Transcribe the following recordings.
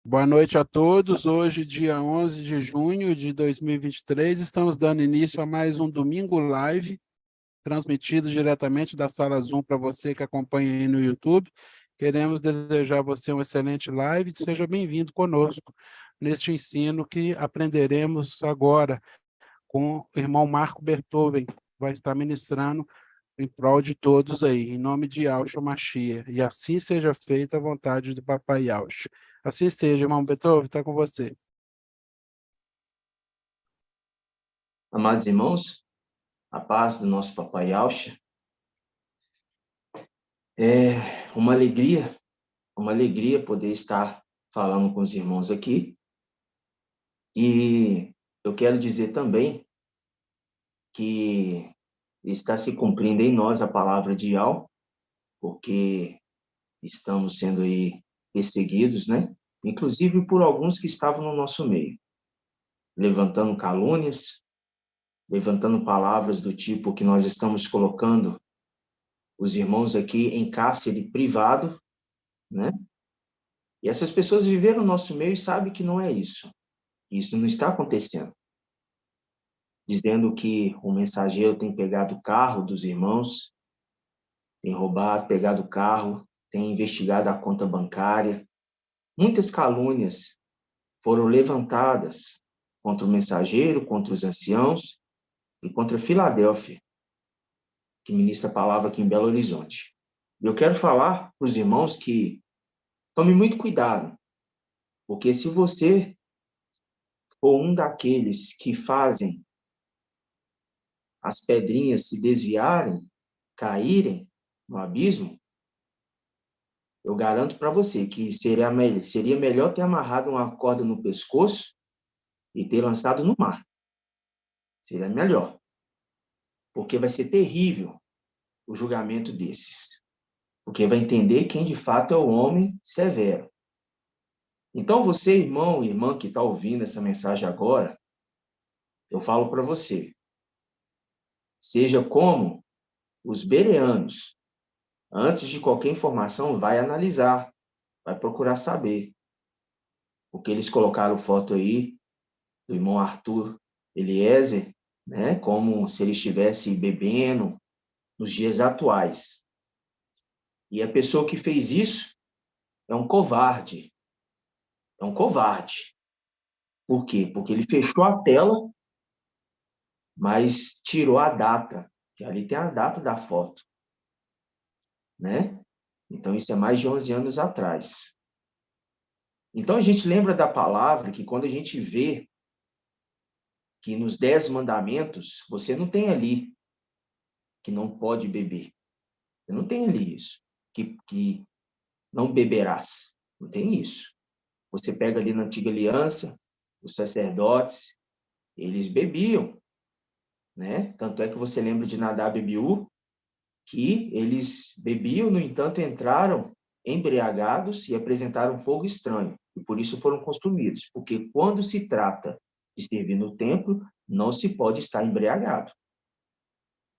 Boa noite a todos. Hoje, dia 11 de junho de 2023, estamos dando início a mais um Domingo Live, transmitido diretamente da Sala Zoom para você que acompanha aí no YouTube. Queremos desejar a você um excelente live. Seja bem-vindo conosco neste ensino que aprenderemos agora com o irmão Marco Bertoven, que vai estar ministrando em prol de todos aí, em nome de Yahshua Machia. E assim seja feita a vontade do Papai Yahshua. Assim seja, irmão Beethoven, está com você. Amados irmãos, a paz do nosso Papai Yahshua. É uma alegria poder estar falando com os irmãos aqui. E eu quero dizer também que está se cumprindo em nós a palavra de Yahweh, porque estamos sendo aí perseguidos, né? Inclusive por alguns que estavam no nosso meio, levantando calúnias, levantando palavras do tipo que nós estamos colocando os irmãos aqui em cárcere privado, né? E essas pessoas viveram no nosso meio e sabem que não é isso. Isso não está acontecendo. Dizendo que o mensageiro tem pegado o carro dos irmãos, tem roubado, pegado o carro, tem investigado a conta bancária. Muitas calúnias foram levantadas contra o mensageiro, contra os anciãos e contra Filadélfia, que ministra a palavra aqui em Belo Horizonte. E eu quero falar para os irmãos que tome muito cuidado, porque se você for um daqueles que fazem as pedrinhas se desviarem, caírem no abismo, eu garanto para você que seria melhor ter amarrado uma corda no pescoço e ter lançado no mar. Seria melhor. Porque vai ser terrível o julgamento desses. Porque vai entender quem de fato é o homem severo. Então você, irmão e irmã que está ouvindo essa mensagem agora, eu falo para você, seja como os bereanos. Antes de qualquer informação, vai analisar, vai procurar saber. Porque eles colocaram foto aí do irmão Arthur Eliezer, né, como se ele estivesse bebendo nos dias atuais. E a pessoa que fez isso é um covarde. É um covarde. Por quê? Porque ele fechou a tela, mas tirou a data, que ali tem a data da foto, né? Então, isso é mais de 11 anos atrás. Então, a gente lembra da palavra que quando a gente vê que nos 10 mandamentos, você não tem ali que não pode beber. Você não tem ali isso. Que não beberás. Não tem isso. Você pega ali na Antiga Aliança, os sacerdotes, eles bebiam, né? Tanto é que você lembra de Nadab e Abiú, que eles bebiam, no entanto, entraram embriagados e apresentaram fogo estranho. E por isso foram consumidos. Porque quando se trata de servir no templo, não se pode estar embriagado,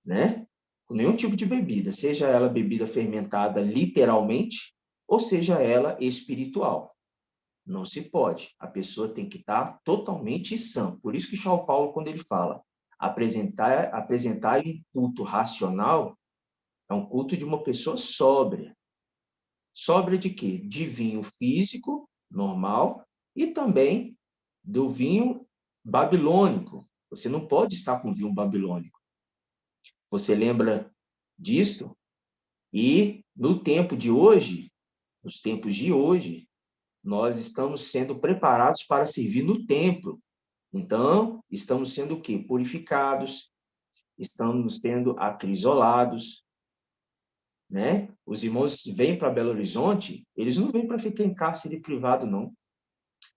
né? Com nenhum tipo de bebida, seja ela bebida fermentada literalmente, ou seja ela espiritual. Não se pode. A pessoa tem que estar totalmente sã. Por isso que São Paulo, quando ele fala apresentar um culto racional, é um culto de uma pessoa sóbria. Sóbria de quê? De vinho físico, normal, e também do vinho babilônico. Você não pode estar com vinho babilônico. Você lembra disso? E no tempo de hoje, nos tempos de hoje, nós estamos sendo preparados para servir no templo. Então, estamos sendo o quê? Purificados, estamos sendo acrisolados, né? Os irmãos vêm para Belo Horizonte, eles não vêm para ficar em cárcere privado, não.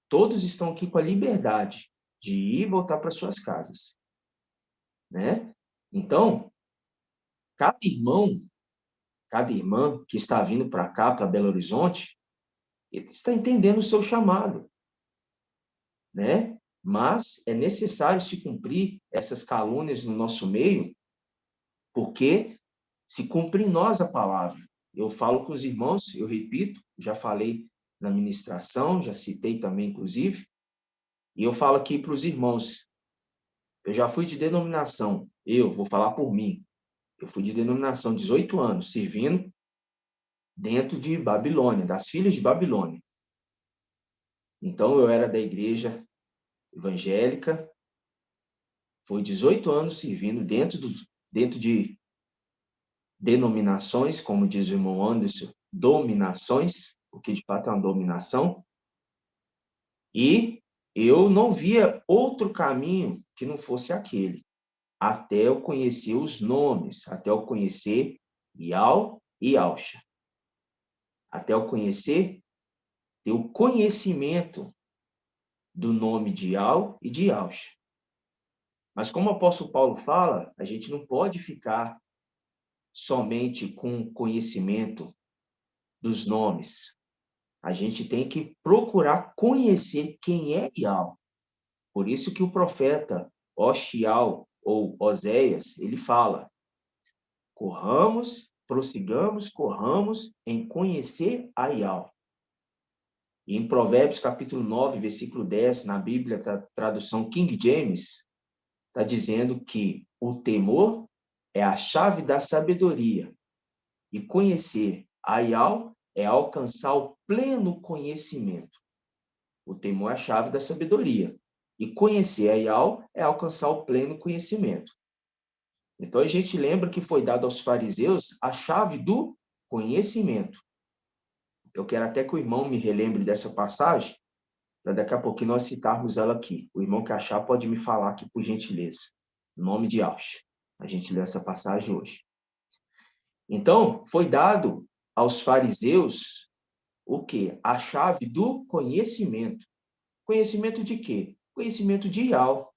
Todos estão aqui com a liberdade de ir e voltar para suas casas, né? Então, cada irmão, cada irmã que está vindo para cá, para Belo Horizonte, ele está entendendo o seu chamado, né? Mas é necessário se cumprir essas calúnias no nosso meio, porque se cumpre em nós a palavra. Eu falo com os irmãos, eu repito, já falei na ministração, já citei também, inclusive, e eu falo aqui para os irmãos, eu já fui de denominação, eu vou falar por mim, eu fui de denominação 18 anos, servindo dentro de Babilônia, das filhas de Babilônia. Então, eu era da igreja evangélica, foi 18 anos servindo dentro de denominações, como diz o irmão Anderson, dominações, porque de fato é uma dominação, e eu não via outro caminho que não fosse aquele, até eu conhecer os nomes, até eu conhecer Ial e Alcha, até eu conhecer, ter o conhecimento do nome de Ial e de Alcha. Mas como o apóstolo Paulo fala, a gente não pode ficar somente com conhecimento dos nomes. A gente tem que procurar conhecer quem é Ial. Por isso que o profeta Oxial ou Oséias, ele fala: corramos, prossigamos, corramos em conhecer a Ial. E em Provérbios capítulo 9, versículo 10, na Bíblia, tradução King James, está dizendo que o temor é a chave da sabedoria. E conhecer a Ial é alcançar o pleno conhecimento. O temor é a chave da sabedoria. E conhecer a Ial é alcançar o pleno conhecimento. Então, a gente lembra que foi dado aos fariseus a chave do conhecimento. Eu quero até que o irmão me relembre dessa passagem, para daqui a pouquinho nós citarmos ela aqui. O irmão que achar pode me falar aqui, por gentileza. Em nome de Alcha. A gente lê essa passagem hoje. Então, foi dado aos fariseus o quê? A chave do conhecimento. Conhecimento de quê? Conhecimento de Ial.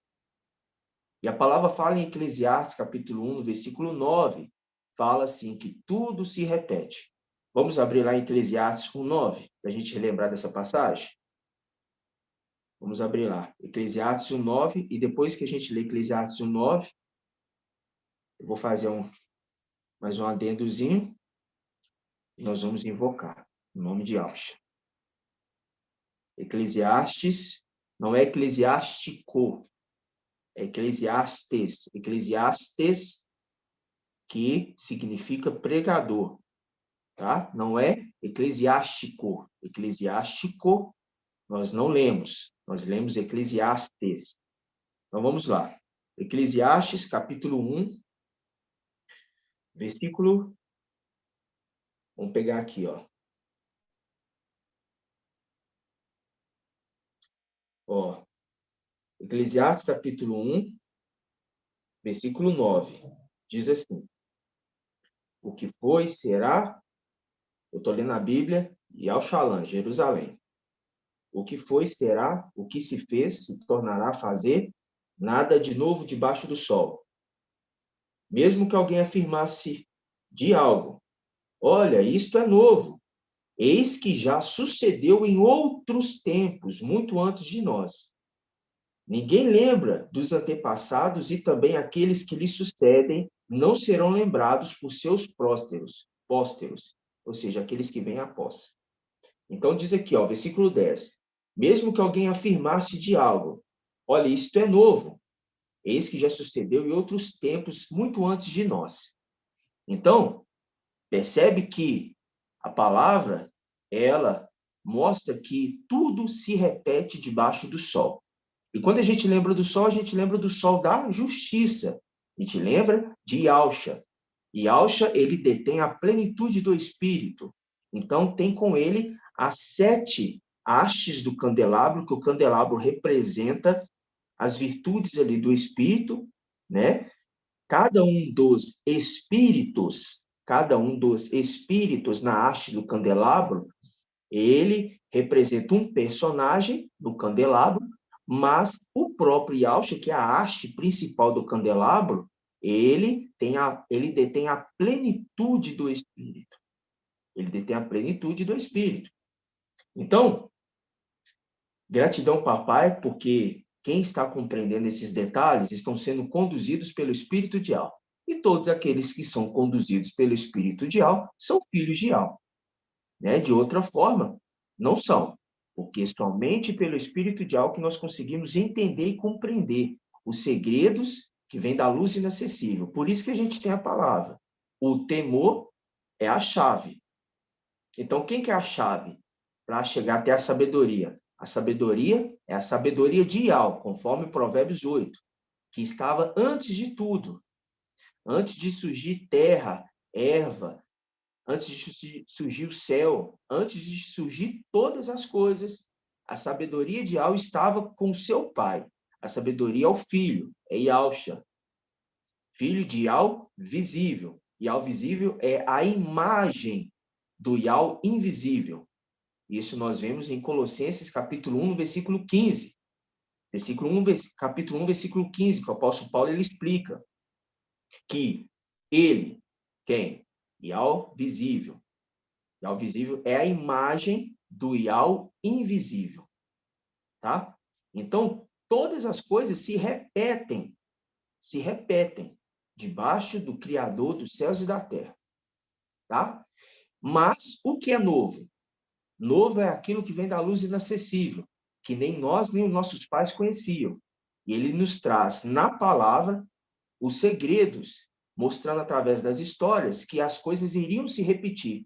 E a palavra fala em Eclesiastes, capítulo 1, versículo 9, fala assim, que tudo se repete. Vamos abrir lá em Eclesiastes 1:9, para a gente relembrar dessa passagem? Vamos abrir lá, Eclesiastes 1:9, e depois que a gente lê Eclesiastes 1:9, eu vou fazer mais um adendozinho, e nós vamos invocar, em nome de Alcha. Eclesiastes, não é eclesiástico, é Eclesiastes. Eclesiastes, que significa pregador, tá? Não é eclesiástico. Eclesiástico, nós não lemos. Nós lemos Eclesiastes. Então, vamos lá. Eclesiastes, capítulo 1, versículo... Vamos pegar aqui, ó. Ó. Eclesiastes, capítulo 1, versículo 9. Diz assim: o que foi, será... Eu estou lendo a Bíblia, e ao Shalom, Jerusalém. O que foi, será, o que se fez, se tornará a fazer, nada de novo debaixo do sol. Mesmo que alguém afirmasse de algo, olha, isto é novo, eis que já sucedeu em outros tempos, muito antes de nós. Ninguém lembra dos antepassados e também aqueles que lhe sucedem não serão lembrados por seus pósteros, ou seja, aqueles que vêm após. Então diz aqui, ó, versículo 10. Mesmo que alguém afirmasse de algo, olha, isto é novo, eis que já sucedeu em outros tempos, muito antes de nós. Então, percebe que a palavra, ela mostra que tudo se repete debaixo do sol. E quando a gente lembra do sol, a gente lembra do sol da justiça. A gente lembra de Alcha. E Alcha, ele detém a plenitude do Espírito. Então, tem com ele as 7 hastes do candelabro, que o candelabro representa as virtudes ali do Espírito, né? Cada um dos espíritos na haste do candelabro, ele representa um personagem do candelabro, mas o próprio Yahshua, que é a haste principal do candelabro, ele detém a plenitude do Espírito. Ele detém a plenitude do Espírito. Então, gratidão, papai, porque quem está compreendendo esses detalhes estão sendo conduzidos pelo Espírito de Al. E todos aqueles que são conduzidos pelo Espírito de Al são filhos de Al. Né? De outra forma, Não são, porque somente pelo Espírito de algo que nós conseguimos entender e compreender os segredos que vêm da luz inacessível. Por isso que a gente tem a palavra. O temor é a chave. Então, quem que é a chave para chegar até a sabedoria? A sabedoria é a sabedoria de Yahweh, conforme Provérbios 8, que estava antes de tudo. Antes de surgir terra, erva, antes de surgir o céu, antes de surgir todas as coisas, a sabedoria de Yahweh estava com seu pai. A sabedoria é o filho, é Yahusha. Filho de Yahweh visível. Yahweh visível é a imagem do Yahweh invisível. Isso nós vemos em Colossenses capítulo 1, versículo 15. Capítulo 1, versículo 15, que o apóstolo Paulo ele explica que ele, quem? Yahweh visível. Yahweh visível é a imagem do Yahweh invisível. Tá? Então, todas as coisas se repetem debaixo do Criador dos céus e da terra. Tá? Mas o que é novo? Novo é aquilo que vem da luz inacessível, que nem nós nem os nossos pais conheciam. E ele nos traz na palavra os segredos, mostrando através das histórias que as coisas iriam se repetir.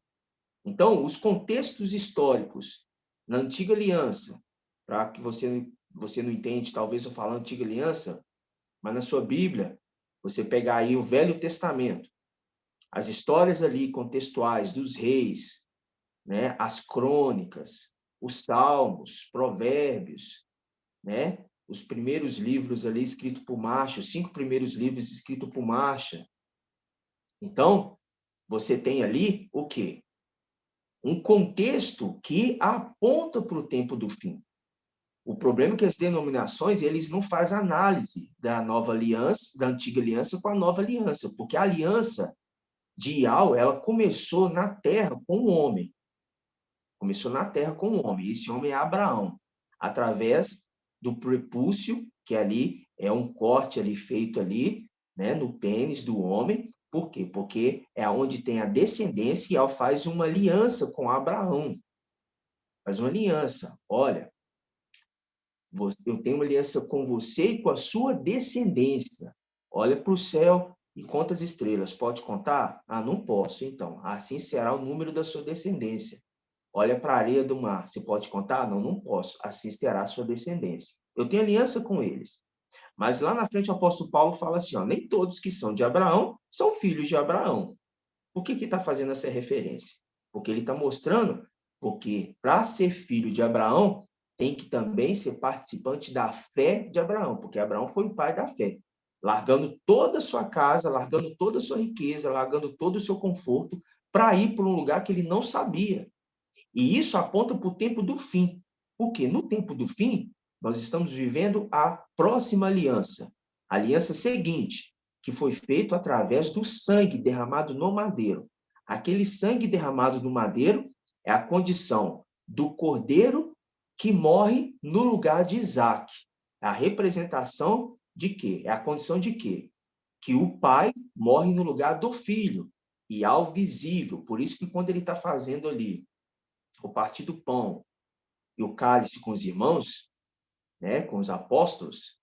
Então, os contextos históricos na Antiga Aliança, para que você não entende, talvez eu falo Antiga Aliança, mas na sua Bíblia, você pegar aí o Velho Testamento, as histórias ali contextuais dos reis, né, as crônicas, os salmos, provérbios, né, os primeiros livros ali escritos por Marcha, os 5 primeiros livros escritos por Marcha. Então, você tem ali o quê? Um contexto que aponta para o tempo do fim. O problema é que as denominações, eles não fazem análise da nova aliança, da antiga aliança com a nova aliança, porque a aliança de Yahweh, ela começou na terra com o homem. Começou na terra com o homem. Esse homem é Abraão, através do prepúcio, que ali é um corte ali feito ali, né, no pênis do homem. Por quê? Porque é onde tem a descendência e ela faz uma aliança com Abraão. Faz uma aliança. Olha, eu tenho uma aliança com você e com a sua descendência. Olha para o céu e conta as estrelas. Pode contar? Ah, não posso. Então, assim será o número da sua descendência. Olha para a areia do mar. Você pode contar? Não, não posso. Assim será a sua descendência. Eu tenho aliança com eles. Mas lá na frente o apóstolo Paulo fala assim, ó, nem todos que são de Abraão são filhos de Abraão. Por que está fazendo essa referência? Porque ele está mostrando porque para ser filho de Abraão, tem que também ser participante da fé de Abraão, porque Abraão foi o pai da fé. Largando toda a sua casa, largando toda a sua riqueza, largando todo o seu conforto, para ir para um lugar que ele não sabia. E isso aponta para o tempo do fim. Porque no tempo do fim, nós estamos vivendo a próxima aliança. A aliança seguinte, que foi feita através do sangue derramado no madeiro. Aquele sangue derramado no madeiro é a condição do cordeiro que morre no lugar de Isaac. É a representação de quê? É a condição de quê? Que o pai morre no lugar do filho. E ao visível. Por isso que quando ele está fazendo ali o partir do pão e o cálice com os irmãos, né, com os apóstolos,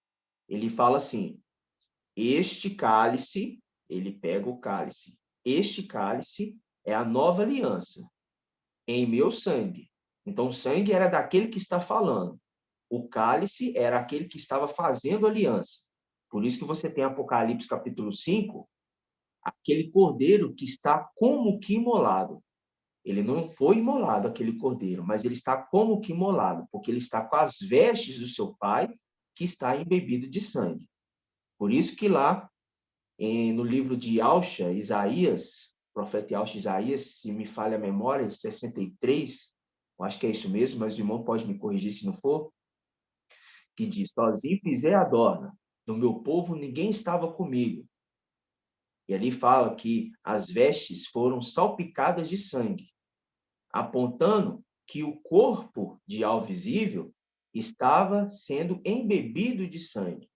ele fala assim, este cálice, ele pega o cálice, este cálice é a nova aliança em meu sangue. Então, o sangue era daquele que está falando. O cálice era aquele que estava fazendo aliança. Por isso que você tem Apocalipse capítulo 5, aquele cordeiro que está como que imolado. Ele não foi imolado, aquele cordeiro, mas ele está como que imolado, porque ele está com as vestes do seu pai, que está embebido de sangue. Por isso que lá, no livro de Yahusha, Isaías, profeta Yahusha Isaías, se me falha a memória, 63, eu acho que é isso mesmo, mas o irmão pode me corrigir se não for, que diz, os ímpios e adorna, no meu povo ninguém estava comigo. E ali fala que as vestes foram salpicadas de sangue, apontando que o corpo de Yahweh visível estava sendo embebido de sangue.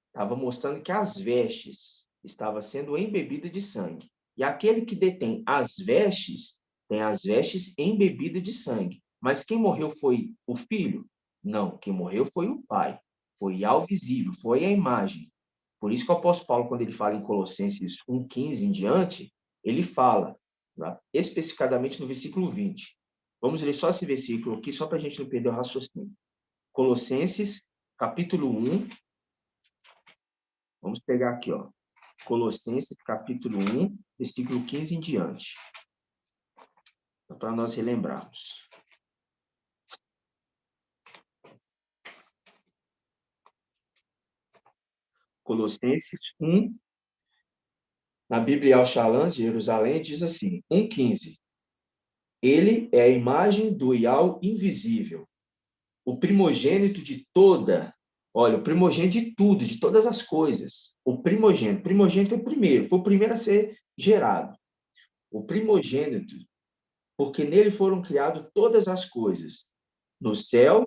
Estava mostrando que as vestes estavam sendo embebidas de sangue. E aquele que detém as vestes, tem as vestes embebidas de sangue. Mas quem morreu foi o filho? Não, quem morreu foi o pai. Foi ao visível, foi a imagem. Por isso que o apóstolo Paulo, quando ele fala em Colossenses 1,15 em diante, ele fala, tá? Especificadamente no versículo 20. Vamos ler só esse versículo aqui, só para a gente não perder o raciocínio. Colossenses, capítulo 1. Vamos pegar aqui, ó. Colossenses, capítulo 1, versículo 15 em diante. Para nós relembrarmos. Colossenses 1, na Bíblia Al-Shalom de Jerusalém, diz assim, 1,15. Ele é a imagem do Ial invisível, o primogênito de toda, olha, o primogênito de tudo, de todas as coisas. O primogênito é o primeiro, foi o primeiro a ser gerado. O primogênito, porque nele foram criadas todas as coisas, no céu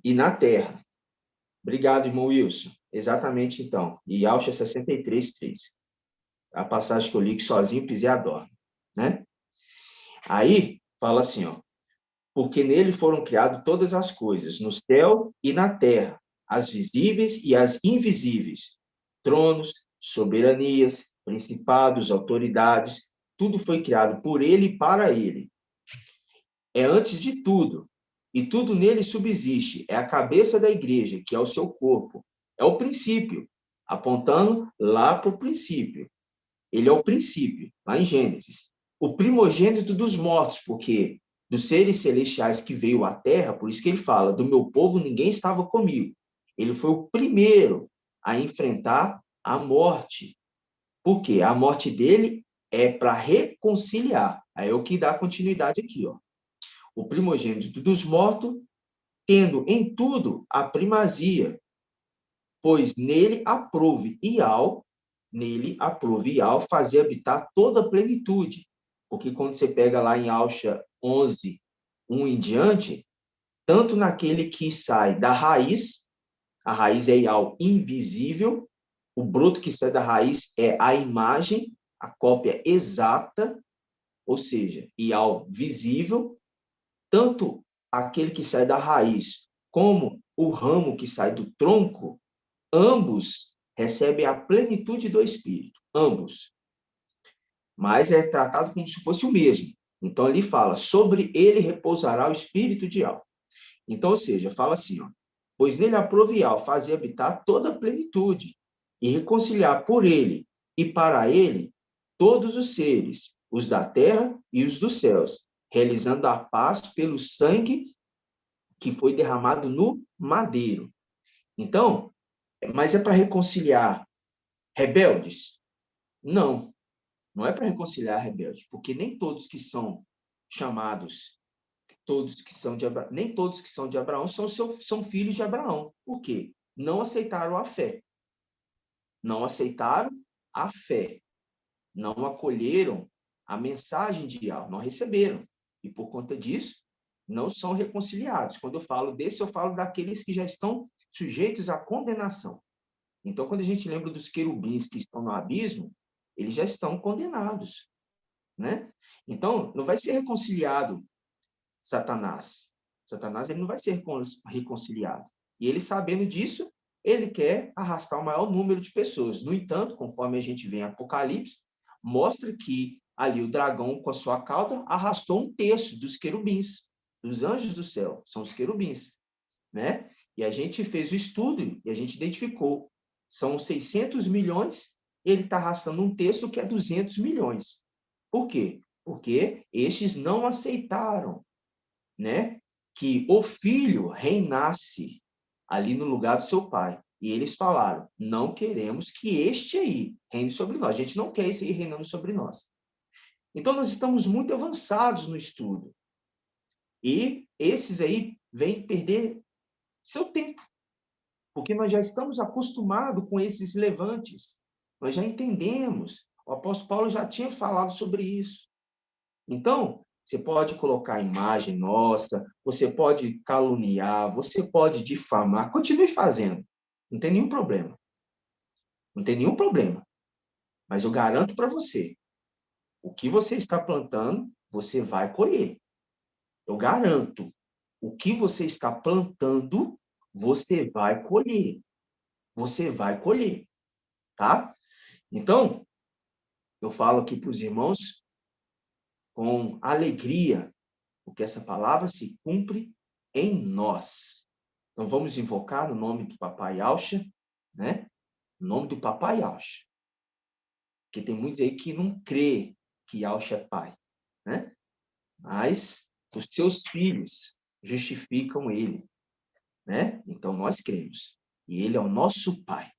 e na terra. Obrigado, irmão Wilson. Exatamente, então. E Alcha 63:3. A passagem que eu li que sozinho pisei a dó, né? Aí, fala assim, ó. Porque nele foram criadas todas as coisas, no céu e na terra, as visíveis e as invisíveis, tronos, soberanias, principados, autoridades, tudo foi criado por ele e para ele. É antes de tudo, e tudo nele subsiste, é a cabeça da igreja, que é o seu corpo, é o princípio, apontando lá para o princípio. Ele é o princípio, lá em Gênesis. O primogênito dos mortos, porque dos seres celestiais que veio à terra, por isso que ele fala, do meu povo ninguém estava comigo. Ele foi o primeiro a enfrentar a morte. Por quê? A morte dele é para reconciliar. Aí é o que dá continuidade aqui, ó. O primogênito dos mortos, tendo em tudo a primazia, pois nele aprove e ao fazer habitar toda a plenitude. Porque quando você pega lá em Alcha 11, 1 em diante, tanto naquele que sai da raiz, a raiz é Ial invisível, o broto que sai da raiz é a imagem, a cópia exata, ou seja, Ial visível, tanto aquele que sai da raiz como o ramo que sai do tronco, ambos recebem a plenitude do Espírito, ambos. Mas é tratado como se fosse o mesmo. Então, ele fala, sobre ele repousará o Espírito de Al. Então, ou seja, fala assim, ó, pois nele aprove Al fazer habitar toda a plenitude e reconciliar por ele e para ele todos os seres, os da terra e os dos céus, realizando a paz pelo sangue que foi derramado no madeiro. Então, mas é para reconciliar rebeldes? Não, não é para reconciliar rebeldes, porque nem todos que são chamados, todos que são de Abraão, nem todos que são de Abraão são filhos de Abraão. Por quê? Não aceitaram a fé. Não aceitaram a fé. Não acolheram a mensagem de Yahweh, não receberam. E por conta disso, não são reconciliados. Quando eu falo desse, eu falo daqueles que já estão sujeitos à condenação. Então, quando a gente lembra dos querubins que estão no abismo, eles já estão condenados, né? Então, não vai ser reconciliado Satanás. Satanás ele não vai ser reconciliado. E ele, sabendo disso, ele quer arrastar o maior número de pessoas. No entanto, conforme a gente vê em Apocalipse, mostra que ali o dragão, com a sua cauda, arrastou um terço dos querubins, dos anjos do céu, são os querubins, né? E a gente fez o estudo e a gente identificou, são 600 milhões, ele está arrastando um terço que é 200 milhões. Por quê? Porque estes não aceitaram, né, que o filho reinasse ali no lugar do seu pai. E eles falaram, não queremos que este aí reine sobre nós. A gente não quer esse aí reinando sobre nós. Então, nós estamos muito avançados no estudo. E esses aí vêm perder seu tempo, porque nós já estamos acostumados com esses levantes. Nós já entendemos. O apóstolo Paulo já tinha falado sobre isso. Então, você pode colocar imagem nossa, você pode caluniar, você pode difamar, continue fazendo. Não tem nenhum problema. Não tem nenhum problema. Mas eu garanto para você, o que você está plantando, você vai colher. Eu garanto, o que você está plantando, você vai colher. Você vai colher, tá? Então, eu falo aqui para os irmãos com alegria, porque essa palavra se cumpre em nós. Então, vamos invocar o nome do Papai Yahshua, né? O nome do Papai Yahshua. Porque tem muitos aí que não crê que Yahshua é pai, né? Mas os seus filhos justificam ele, né? Então, nós cremos. E ele é o nosso pai.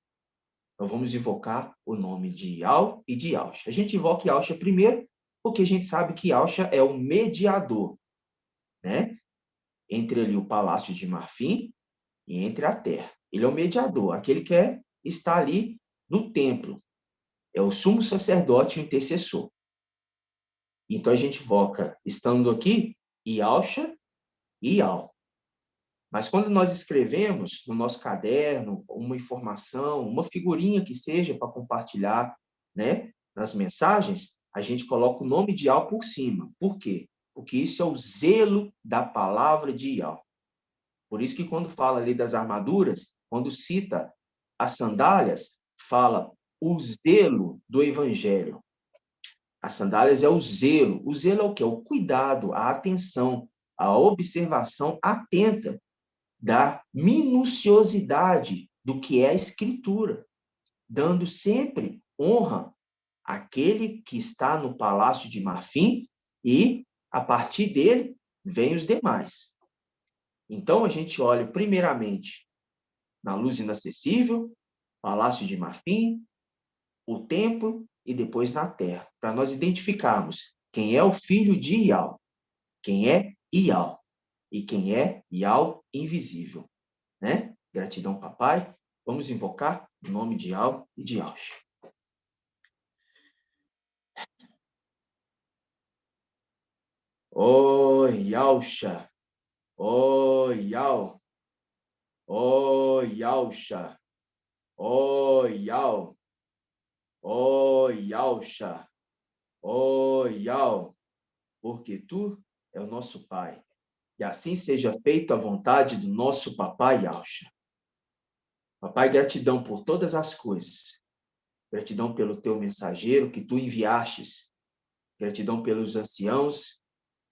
Então, vamos invocar o nome de Yah e de Yahshua. A gente invoca Yahshua primeiro, porque a gente sabe que Yahshua é o mediador, né? Entre ali o palácio de marfim e entre a terra. Ele é o mediador, aquele que está ali no templo. É o sumo sacerdote e o intercessor. Então, a gente invoca, estando aqui, Yahshua e Yah. Mas quando nós escrevemos no nosso caderno uma informação, uma figurinha que seja para compartilhar, né, nas mensagens, a gente coloca o nome de Yah por cima. Por quê? Porque isso é o zelo da palavra de Yah. Por isso que quando fala ali das armaduras, quando cita as sandálias, fala o zelo do evangelho. As sandálias é o zelo. O zelo é o quê? O cuidado, a atenção, a observação atenta da minuciosidade do que é a Escritura, dando sempre honra àquele que está no palácio de marfim e, a partir dele, vem os demais. Então, a gente olha primeiramente na luz inacessível, palácio de marfim, o templo e depois na terra, para nós identificarmos quem é o filho de Yah, quem é Yah e quem é Yah invisível. Né? Gratidão, papai. Vamos invocar o nome de Yah e de Yahshua. Oh, Yahshua. Oh, Yah. Oh, Yahshua. Oh, Yah. Oh, Yahshua. Oh, Yah. Porque tu é o nosso Pai. E assim seja feita a vontade do nosso papai Yahshua. Papai, gratidão por todas as coisas. Gratidão pelo teu mensageiro que tu enviastes. Gratidão pelos anciãos,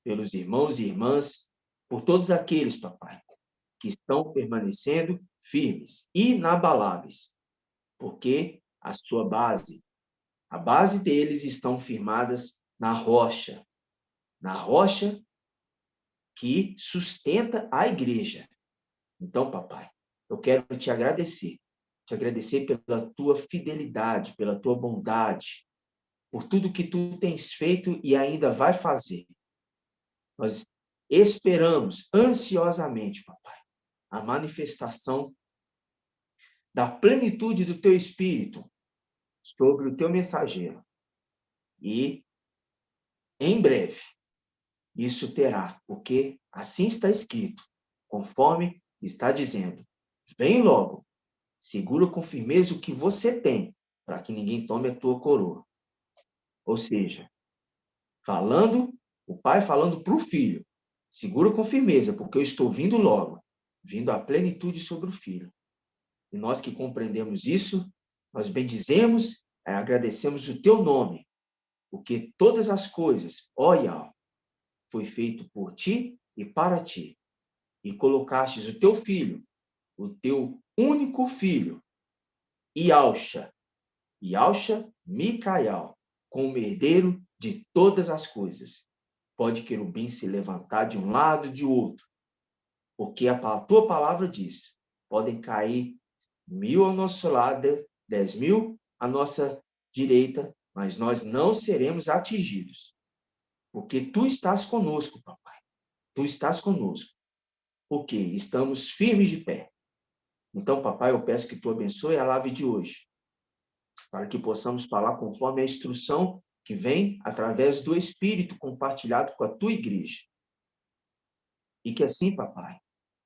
pelos irmãos e irmãs, por todos aqueles, papai, que estão permanecendo firmes, inabaláveis, porque a base deles estão firmadas na rocha que sustenta a igreja. Então, papai, eu quero te agradecer pela tua fidelidade, pela tua bondade, por tudo que tu tens feito e ainda vai fazer. Nós esperamos ansiosamente, papai, a manifestação da plenitude do teu Espírito sobre o teu mensageiro. E, em breve, isso terá, porque assim está escrito, conforme está dizendo. Vem logo, segura com firmeza o que você tem, para que ninguém tome a tua coroa. Ou seja, o pai falando para o filho, segura com firmeza, porque eu estou vindo logo, vindo a plenitude sobre o filho. E nós que compreendemos isso, nós bendizemos, agradecemos o teu nome, porque todas as coisas, ó Yah, foi feito por ti e para ti. E colocastes o teu filho, o teu único filho, Yahshua Micael, como herdeiro de todas as coisas. Pode querubim se levantar de um lado e de outro, porque a tua palavra diz, podem cair 1000 ao nosso lado, 10.000 à nossa direita, mas nós não seremos atingidos, porque tu estás conosco, papai. Tu estás conosco, porque estamos firmes de pé. Então, papai, eu peço que tu abençoe a live de hoje, para que possamos falar conforme a instrução que vem através do Espírito compartilhado com a tua igreja. E que assim, papai,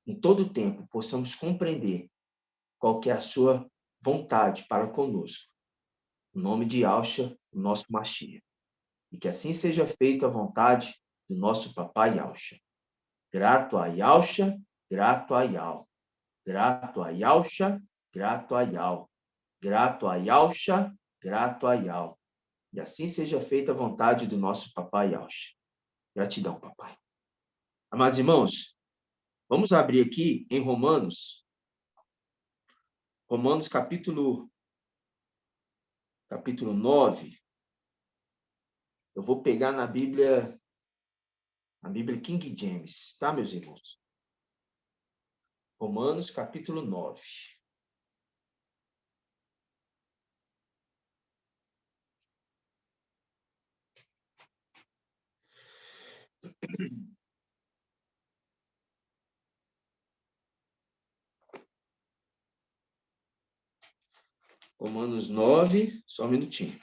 em todo tempo, possamos compreender qual que é a sua vontade para conosco. Em nome de Yahshua, o nosso Mashiach. E que assim seja feita a vontade do nosso papai Yahshua. grato a Yahusha, grato a Yah. Grato a Yahusha, grato a Yah. Grato a Yahusha, grato a Yah. E assim seja feita a vontade do nosso papai Yahusha. Gratidão, papai. Amados irmãos, vamos abrir aqui em Romanos capítulo 9. Eu vou pegar na Bíblia King James, tá, meus irmãos? Romanos capítulo 9. Romanos 9, só um minutinho.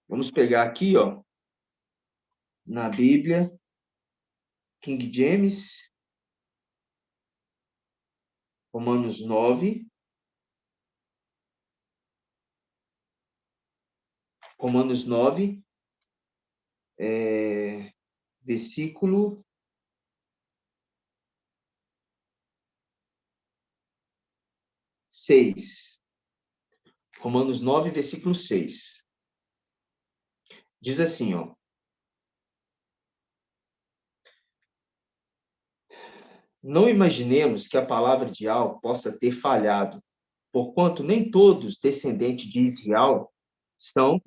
Vamos pegar aqui, ó, na Bíblia King James, Romanos 9. Romanos 9, versículo 6. Romanos 9, versículo 6. Diz assim, ó. Não imaginemos que a palavra de Yahweh possa ter falhado, porquanto nem todos descendentes de Israel são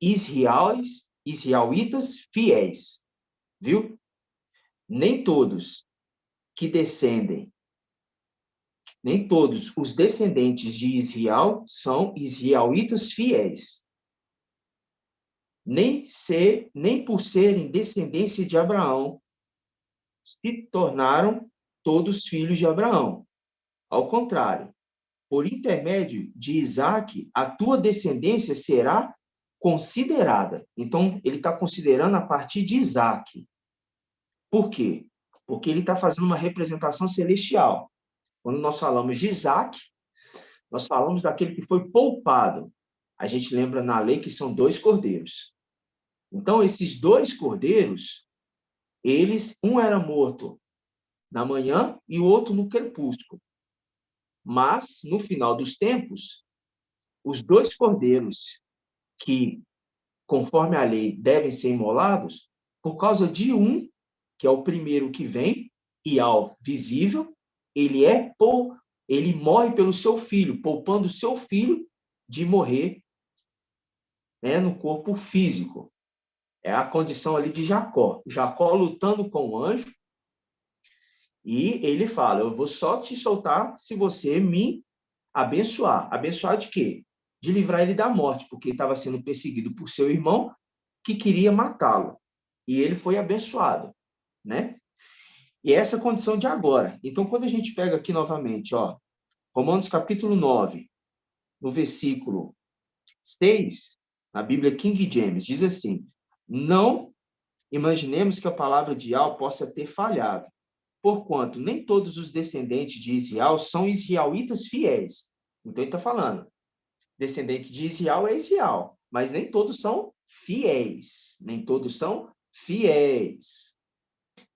israelitas fiéis, viu? Nem todos os descendentes de Israel são israelitas fiéis. Nem por serem descendência de Abraão, se tornaram todos filhos de Abraão. Ao contrário, por intermédio de Isaac, a tua descendência será considerada. Então, ele está considerando a partir de Isaac. Por quê? Porque ele está fazendo uma representação celestial. Quando nós falamos de Isaac, nós falamos daquele que foi poupado. A gente lembra na lei que são 2 cordeiros. Então, esses 2 cordeiros, um era morto na manhã e o outro no crepúsculo. Mas, no final dos tempos, os 2 cordeiros que, conforme a lei, devem ser imolados, por causa de um, que é o primeiro que vem, e ao visível, ele morre pelo seu filho, poupando o seu filho de morrer, né, no corpo físico. É a condição ali de Jacó. Jacó lutando com o anjo, e ele fala, eu vou só te soltar se você me abençoar. Abençoar de quê? De livrar ele da morte, porque ele estava sendo perseguido por seu irmão, que queria matá-lo. E ele foi abençoado, né? E essa é a condição de agora. Então, quando a gente pega aqui novamente, ó, Romanos capítulo 9, no versículo 6, na Bíblia King James, diz assim, não imaginemos que a palavra de Yahweh possa ter falhado, porquanto nem todos os descendentes de Israel são israelitas fiéis. Então, ele está falando, descendente de Israel é Israel, mas nem todos são fiéis. Nem todos são fiéis.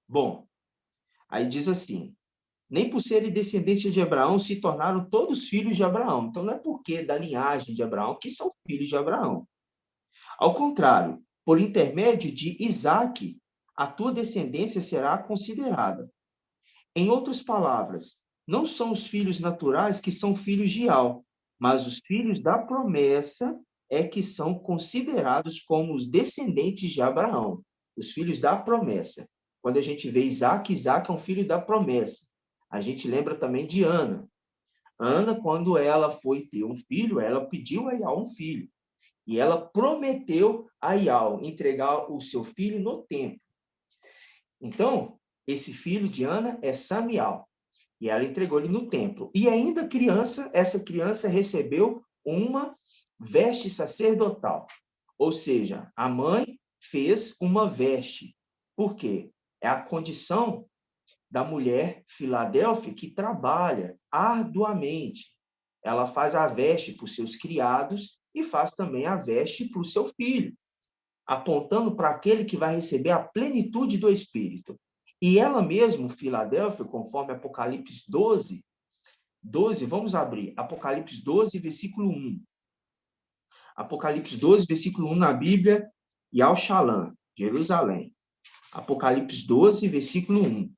Bom, aí diz assim, nem por serem descendência de Abraão se tornaram todos filhos de Abraão. Então, não é porque da linhagem de Abraão que são filhos de Abraão. Ao contrário, por intermédio de Isaque, a tua descendência será considerada. Em outras palavras, não são os filhos naturais que são filhos de Al, mas os filhos da promessa é que são considerados como os descendentes de Abraão, os filhos da promessa. Quando a gente vê Isaac, Isaac é um filho da promessa. A gente lembra também de Ana. Ana, quando ela foi ter um filho, ela pediu a Ial um filho. E ela prometeu a Ial entregar o seu filho no templo. Então, esse filho de Ana é Samial. E ela entregou ele no templo. E ainda criança, essa criança recebeu uma veste sacerdotal. Ou seja, a mãe fez uma veste. Por quê? É a condição da mulher Filadélfia que trabalha arduamente. Ela faz a veste para os seus criados e faz também a veste para o seu filho, apontando para aquele que vai receber a plenitude do Espírito. E ela mesma, Filadélfia, conforme Apocalipse 12, vamos abrir, Apocalipse 12, versículo 1. Apocalipse 12, versículo 1 na Bíblia, e ao Shalom, Jerusalém. Apocalipse 12, versículo 1.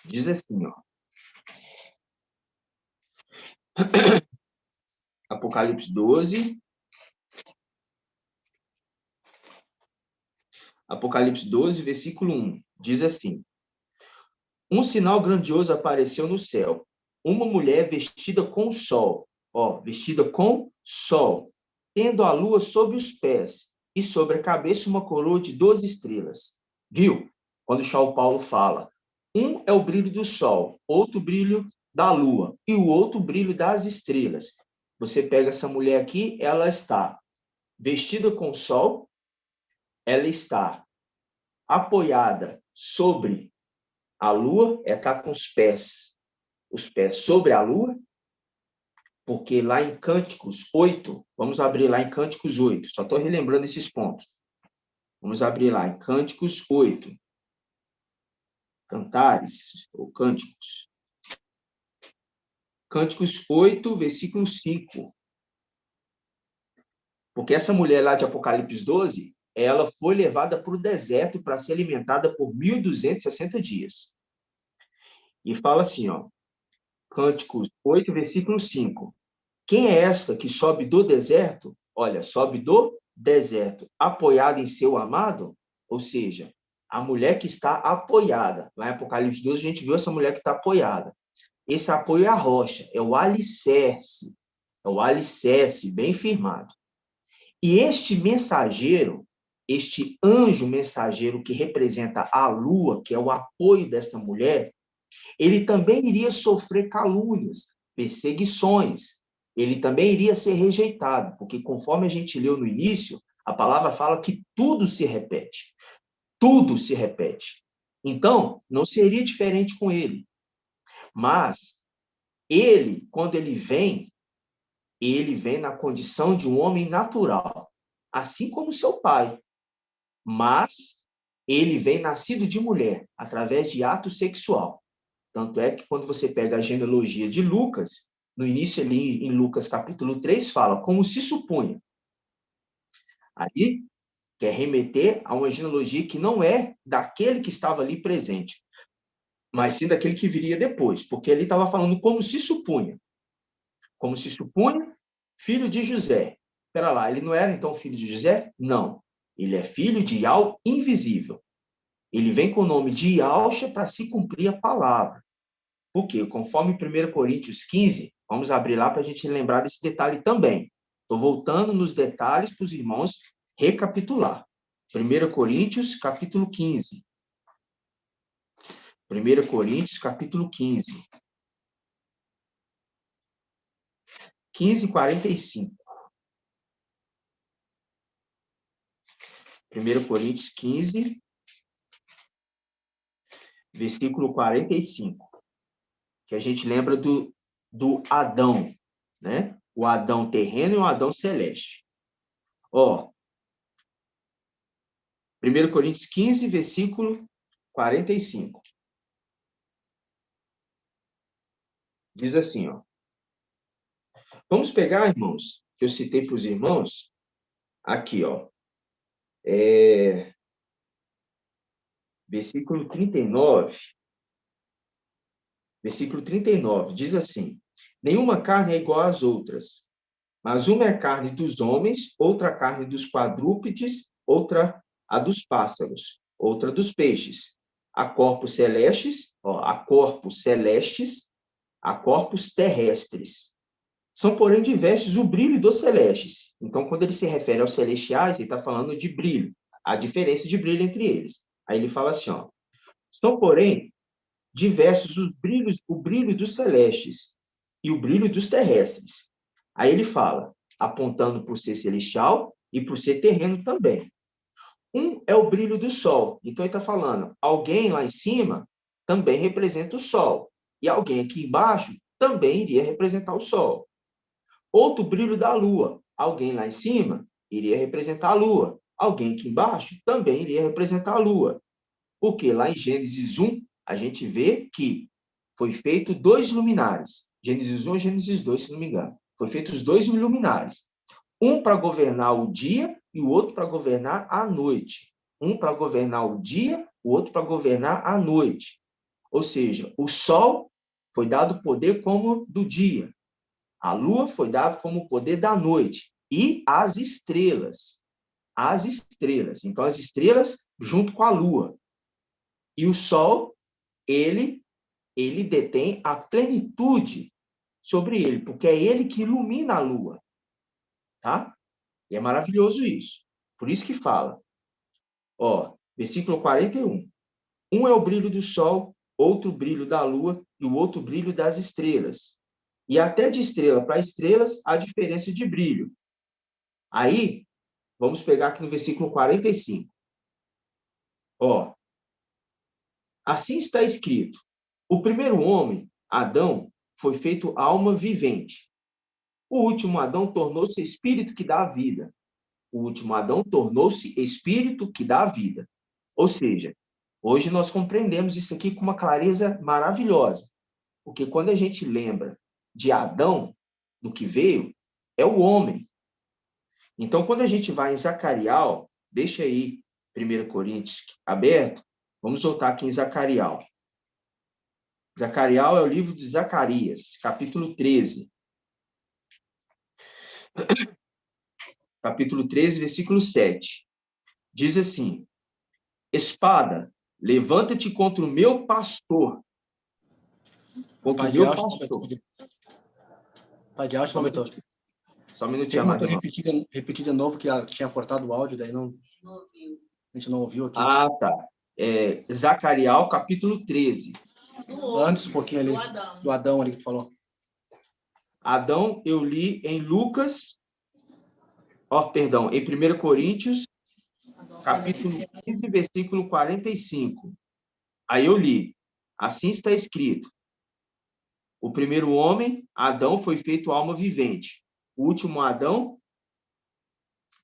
Diz assim, ó. Apocalipse 12. Apocalipse 12, versículo 1. Diz assim: um sinal grandioso apareceu no céu. Uma mulher vestida com sol. Ó, vestida com sol. Tendo a lua sobre os pés. E sobre a cabeça uma coroa de 12 estrelas. Viu? Quando São Paulo fala. Um é o brilho do sol. Outro brilho da lua. E o outro brilho das estrelas. Você pega essa mulher aqui, ela está vestida com sol. Ela está apoiada sobre a lua, está com os pés sobre a lua, porque lá em Cânticos 8, vamos abrir lá em Cânticos 8, só estou relembrando esses pontos. Vamos abrir lá em Cânticos 8. Cantares, ou Cânticos. Cânticos 8, versículo 5. Porque essa mulher lá de Apocalipse 12, ela foi levada para o deserto para ser alimentada por 1.260 dias. E fala assim, ó, Cânticos 8, versículo 5. Quem é essa que sobe do deserto? Olha, sobe do deserto, apoiada em seu amado, ou seja, a mulher que está apoiada. Lá em Apocalipse 12, a gente viu essa mulher que está apoiada. Esse apoio é a rocha, é o alicerce bem firmado. E este mensageiro, este anjo mensageiro que representa a lua, que é o apoio desta mulher, ele também iria sofrer calúnias, perseguições. Ele também iria ser rejeitado, porque conforme a gente leu no início, a palavra fala que tudo se repete. Tudo se repete. Então, não seria diferente com ele. Mas ele, quando ele vem na condição de um homem natural, assim como seu pai. Mas ele vem nascido de mulher, através de ato sexual. Tanto é que quando você pega a genealogia de Lucas, no início ali em Lucas capítulo 3, fala como se supunha. Ali quer remeter a uma genealogia que não é daquele que estava ali presente, mas sim daquele que viria depois, porque ele estava falando como se supunha. Como se supunha, filho de José. Espera lá, ele não era então filho de José? Não. Ele é filho de Ial invisível. Ele vem com o nome de Ialxa para se cumprir a palavra. Por quê? Conforme 1 Coríntios 15, vamos abrir lá para a gente lembrar desse detalhe também. Estou voltando nos detalhes para os irmãos recapitular. 1 Coríntios, capítulo 15. 1 Coríntios, capítulo 15. 15:45. 1 Coríntios 15, versículo 45. Que a gente lembra do Adão, né? O Adão terreno e o Adão celeste. Ó, 1 Coríntios 15, versículo 45. Diz assim, ó. Vamos pegar, irmãos, que eu citei para os irmãos, aqui, ó. Versículo 39. Versículo 39, diz assim: nenhuma carne é igual às outras, mas uma é a carne dos homens, outra a carne dos quadrúpedes, outra a dos pássaros, outra dos peixes. Há corpos celestes, ó, há corpos celestes, há corpos terrestres. São, porém, diversos o brilho dos celestes. Então, quando ele se refere aos celestiais, ele está falando de brilho, a diferença de brilho entre eles. Aí ele fala assim, ó, são, porém, diversos os brilhos, o brilho dos celestes e o brilho dos terrestres. Aí ele fala, apontando para o ser celestial e para o ser terreno também. Um é o brilho do sol. Então, ele está falando, alguém lá em cima também representa o sol. E alguém aqui embaixo também iria representar o sol. Outro brilho da lua. Alguém lá em cima iria representar a lua. Alguém aqui embaixo também iria representar a lua. Porque lá em Gênesis 1, a gente vê que foi feito 2 luminares. Gênesis 1 ou Gênesis 2, se não me engano. Foi feito os 2 luminares. Um para governar o dia e o outro para governar a noite. Um para governar o dia, o outro para governar a noite. Ou seja, o sol foi dado poder como do dia. A lua foi dado como poder da noite. E as estrelas. As estrelas. Então, as estrelas junto com a lua. E o sol, ele detém a plenitude sobre ele, porque é ele que ilumina a lua. Tá? E é maravilhoso isso. Por isso que fala. Ó, versículo 41. Um é o brilho do sol, outro brilho da lua e o outro brilho das estrelas. E até de estrela para estrelas, há diferença de brilho. Aí, vamos pegar aqui no versículo 45. Ó, assim está escrito: o primeiro homem, Adão, foi feito alma vivente. O último Adão tornou-se espírito que dá vida. O último Adão tornou-se espírito que dá vida. Ou seja, hoje nós compreendemos isso aqui com uma clareza maravilhosa. Porque quando a gente lembra de Adão, do que veio, é o homem. Então, quando a gente vai em Zacarial, deixa aí 1 Coríntios aberto, vamos voltar aqui em Zacarial. Zacarial é o livro de Zacarias, capítulo 13. Capítulo 13, versículo 7. Diz assim: espada, levanta-te contra o meu pastor. Contra o meu pastor. Pai de Alto, momentou. Só um minutinho, Tem como amado. repetir de novo, que tinha cortado o áudio, daí não ouviu. A gente não ouviu aqui. Ah, tá. Zacarial, capítulo 13. Antes um pouquinho ali, do Adão ali que tu falou. Adão, eu li em Lucas, em 1 Coríntios, capítulo 15, versículo 45. Aí eu li, assim está escrito: o primeiro homem, Adão, foi feito alma vivente. O último Adão,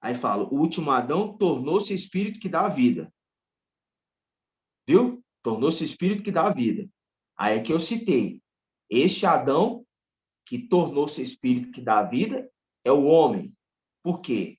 aí fala, o último Adão tornou-se espírito que dá a vida. Viu? Tornou-se espírito que dá a vida. Aí é que eu citei. Este Adão, que tornou-se espírito que dá a vida, é o homem. Por quê?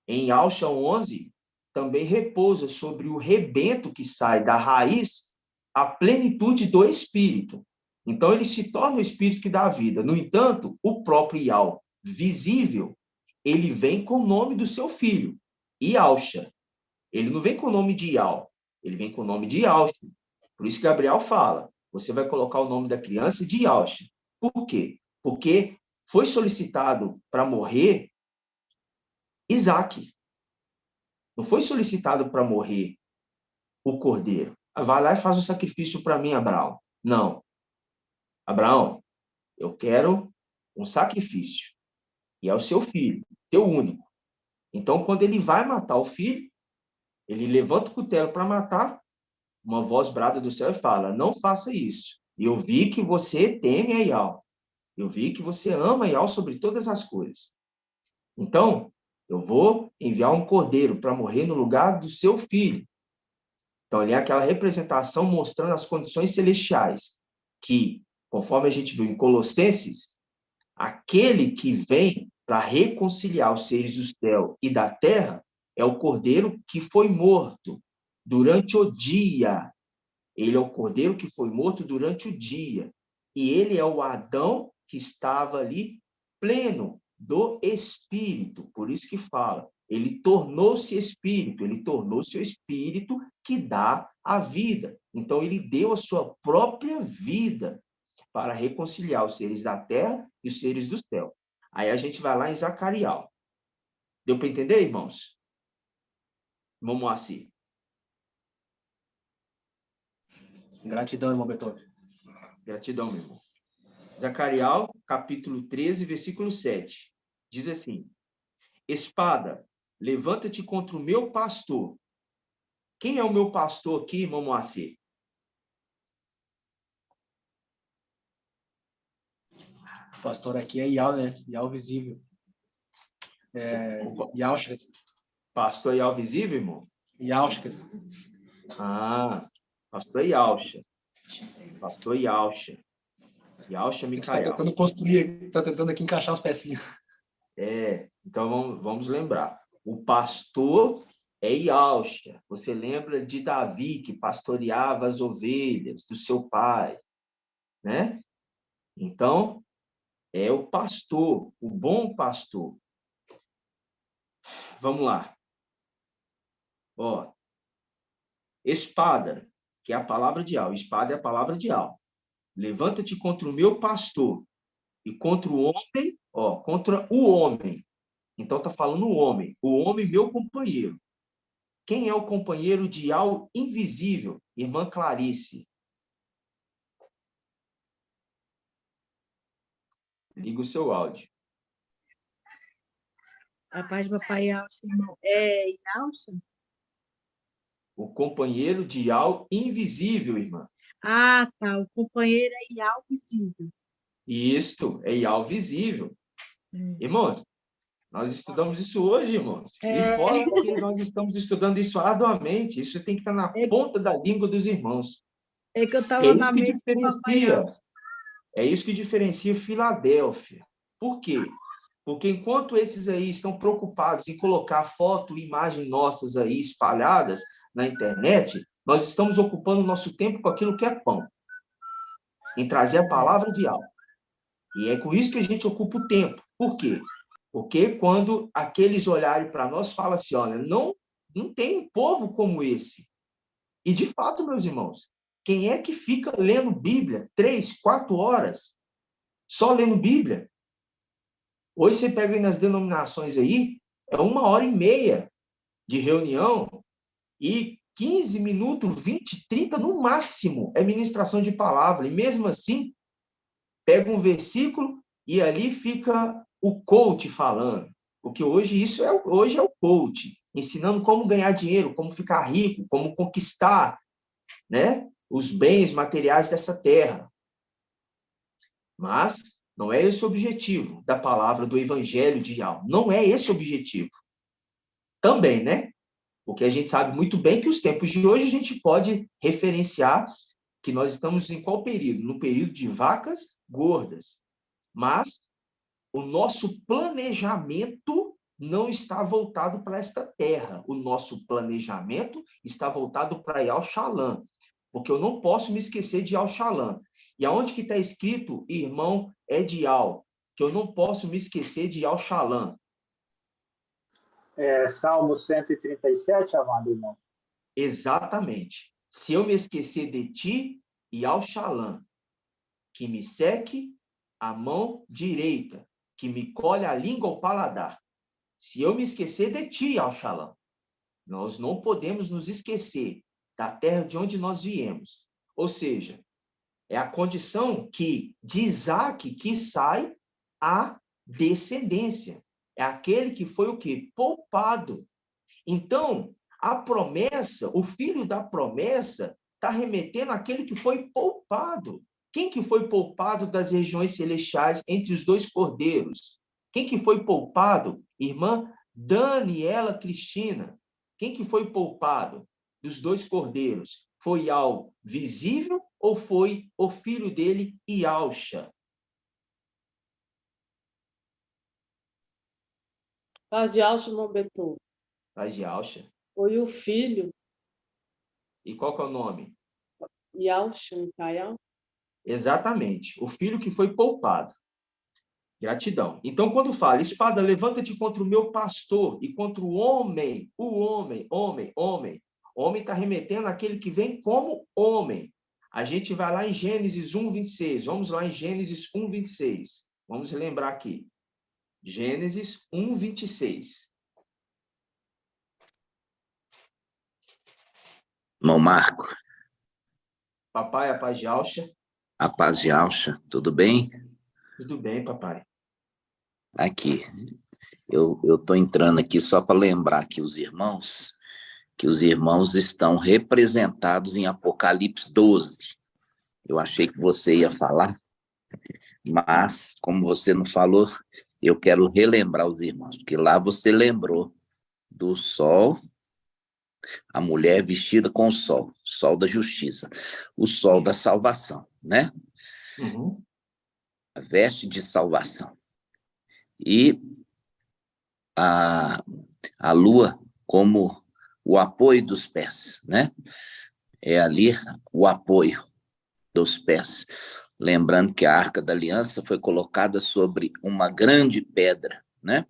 Em Alcha 11, também repousa sobre o rebento que sai da raiz a plenitude do espírito. Então, ele se torna o espírito que dá a vida. No entanto, o próprio Ial, visível, ele vem com o nome do seu filho, Ialcha. Ele não vem com o nome de Ial, ele vem com o nome de Ialcha. Por isso que Gabriel fala, você vai colocar o nome da criança de Ialcha. Por quê? Porque foi solicitado para morrer Isaac. Não foi solicitado para morrer o cordeiro. Vai lá e faz o sacrifício para mim, Abraão. Não. Abraão, eu quero um sacrifício. E é o seu filho, teu único. Então, quando ele vai matar o filho, ele levanta o cutelo para matar, uma voz brada do céu e fala, não faça isso. Eu vi que você teme a Ial. Eu vi que você ama Ial sobre todas as coisas. Então, eu vou enviar um cordeiro para morrer no lugar do seu filho. Então, ali é aquela representação mostrando as condições celestiais, que, conforme a gente viu em Colossenses, aquele que vem para reconciliar os seres do céu e da terra é o cordeiro que foi morto durante o dia. Ele é o cordeiro que foi morto durante o dia. E ele é o Adão que estava ali pleno do Espírito. Por isso que fala, ele tornou-se Espírito, ele tornou-se o Espírito que dá a vida. Então, ele deu a sua própria vida para reconciliar os seres da terra e os seres do céu. Aí a gente vai lá em Zacarial. Deu para entender, irmãos? Vamos assim. Gratidão, irmão Beethoven. Gratidão, meu irmão. Zacarial, capítulo 13, versículo 7. Diz assim: espada, levanta-te contra o meu pastor, Quem é o meu pastor aqui, irmão Moacir? O pastor aqui é Ial, né? Ial visível. Yaushket. Pastor Ial visível, irmão? Yaushket. Ah, pastor Yausha. Pastor Yausha. Yausha Está Micael. tentando construir, está tentando aqui encaixar os pecinhos. Então vamos lembrar. O pastor é Yausha. Você lembra de Davi, que pastoreava as ovelhas do seu pai, né? Então, é o pastor, o bom pastor. Vamos lá. Ó, espada, que é a palavra de Al. Espada é a palavra de Al. Levanta-te contra o meu pastor e contra o homem, contra o homem. Então está falando o homem, meu companheiro. Quem é o companheiro de Al invisível? Irmã Clarice. Liga o seu áudio. A paz do papai Alça, irmão. É Alça? O companheiro de Al invisível, irmã. Ah, tá. O companheiro é Ial visível. Isto é Ial visível. Irmãos, nós estudamos isso hoje, irmãos. E fora que nós estamos estudando isso arduamente. Isso tem que estar na ponta da língua dos irmãos. É que eu estava na mente do papai Alça. É isso que diferencia Filadélfia. Por quê? Porque enquanto esses aí estão preocupados em colocar foto e imagem nossas aí espalhadas na internet, nós estamos ocupando o nosso tempo com aquilo que é pão. Em trazer a palavra de algo. E é com isso que a gente ocupa o tempo. Por quê? Porque quando aqueles olharem para nós, falam assim, olha, não tem um povo como esse. E, de fato, meus irmãos, quem é que fica lendo Bíblia 3, 4 horas só lendo Bíblia? Hoje você pega aí nas denominações aí, é 1h30 de reunião e 15 minutos, 20, 30 no máximo é ministração de palavra. E mesmo assim, pega um versículo e ali fica o coach falando. Porque hoje hoje é o coach, ensinando como ganhar dinheiro, como ficar rico, como conquistar, né, os bens materiais dessa terra. Mas não é esse o objetivo da palavra do evangelho de Ial. Não é esse o objetivo. Também, né? Porque a gente sabe muito bem que os tempos de hoje a gente pode referenciar que nós estamos em qual período? No período de vacas gordas. Mas o nosso planejamento não está voltado para esta terra. O nosso planejamento está voltado para Yal Shalom. Porque eu não posso me esquecer de Yal Shalom. E aonde que está escrito, irmão, é de Yal? Que eu não posso me esquecer de Yal Shalom. Salmo 137, amado irmão. Exatamente. Se eu me esquecer de ti, Yal Shalom, que me seque a mão direita, que me colhe a língua ao paladar. Se eu me esquecer de ti, Yal Shalom, nós não podemos nos esquecer da terra de onde nós viemos. Ou seja, é a condição que de Isaac que sai a descendência. É aquele que foi o quê? Poupado. Então, a promessa, o filho da promessa, está remetendo àquele que foi poupado. Quem que foi poupado das regiões celestiais entre os dois cordeiros? Quem que foi poupado? Irmã Daniela Cristina. Quem que foi poupado dos dois cordeiros? Foi Al visível ou foi o filho dele, Ialcha? Paz de Alcha, irmão Beto. Paz de Alcha. Foi o filho, E qual que é o nome? Yalcha, Micael. Exatamente. O filho que foi poupado. Gratidão. Então, quando fala, espada, levanta-te contra o meu pastor e contra o homem está remetendo àquele que vem como homem. A gente vai lá em Gênesis 1:26. Vamos lá em Gênesis 1:26. Vamos relembrar aqui. Gênesis 1:26. Irmão Marco, Papai, a paz de Alcha. a paz de Alcha, tudo bem? Tudo bem, papai. Aqui, eu estou entrando aqui só para lembrar aqui os irmãos que os irmãos estão representados em Apocalipse 12. Eu achei que você ia falar, mas como você não falou, eu quero relembrar os irmãos, porque lá você lembrou do sol, a mulher vestida com o sol da justiça, o sol da salvação, né? Uhum. A veste de salvação. E a lua como o apoio dos pés, né? É ali o apoio dos pés. Lembrando que a Arca da Aliança foi colocada sobre uma grande pedra, né?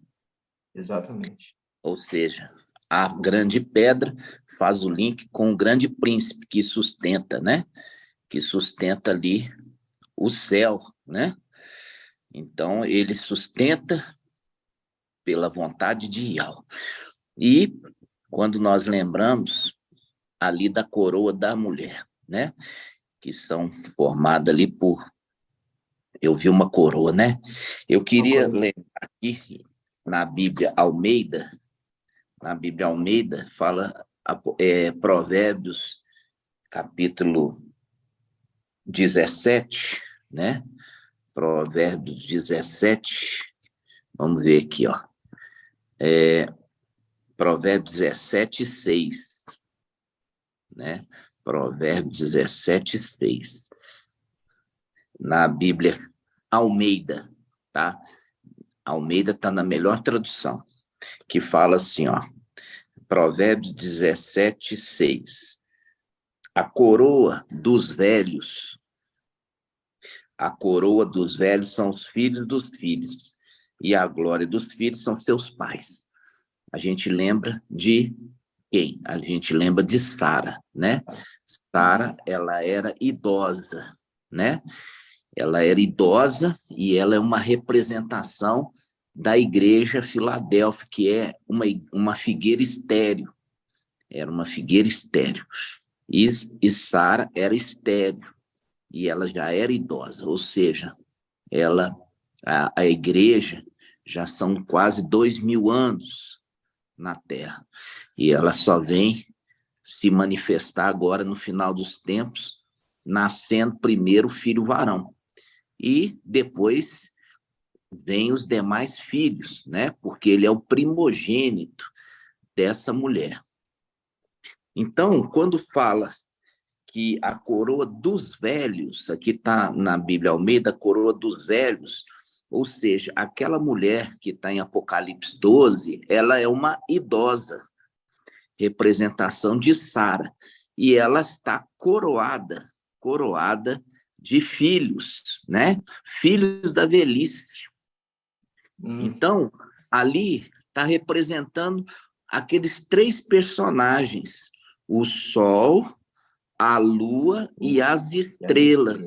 Exatamente. Ou seja, a grande pedra faz o link com o grande príncipe que sustenta, né? Que sustenta ali o céu, né? Então, ele sustenta pela vontade de Yahweh. E quando nós lembramos ali da coroa da mulher, né? Que são formadas ali por... Eu vi uma coroa, né? Eu queria lembrar aqui, na Bíblia Almeida, fala Provérbios, capítulo 17, né? Provérbios 17, vamos ver aqui, ó. Provérbios 17, 6, né? Provérbios 17, 6. Na Bíblia Almeida, tá? Almeida está na melhor tradução, que fala assim, ó, Provérbios 17, 6. A coroa dos velhos são os filhos dos filhos, e a glória dos filhos são seus pais. A gente lembra de quem? A gente lembra de Sara, né? Sara, ela era idosa, né? Ela era idosa e ela é uma representação da igreja Filadélfia, que é uma figueira estéril. Era uma figueira estéril. E Sara era estéril. E ela já era idosa, ou seja, a igreja já são quase 2000 anos na Terra. E ela só vem se manifestar agora no final dos tempos, nascendo primeiro o filho varão. E depois vem os demais filhos, né? Porque ele é o primogênito dessa mulher. Então, quando fala que a coroa dos velhos, aqui está na Bíblia Almeida, a coroa dos velhos, ou seja, aquela mulher que está em Apocalipse 12, ela é uma idosa, representação de Sara, e ela está coroada de filhos, né? Filhos da velhice. Então, ali está representando aqueles três personagens, o sol, a lua e as estrelas.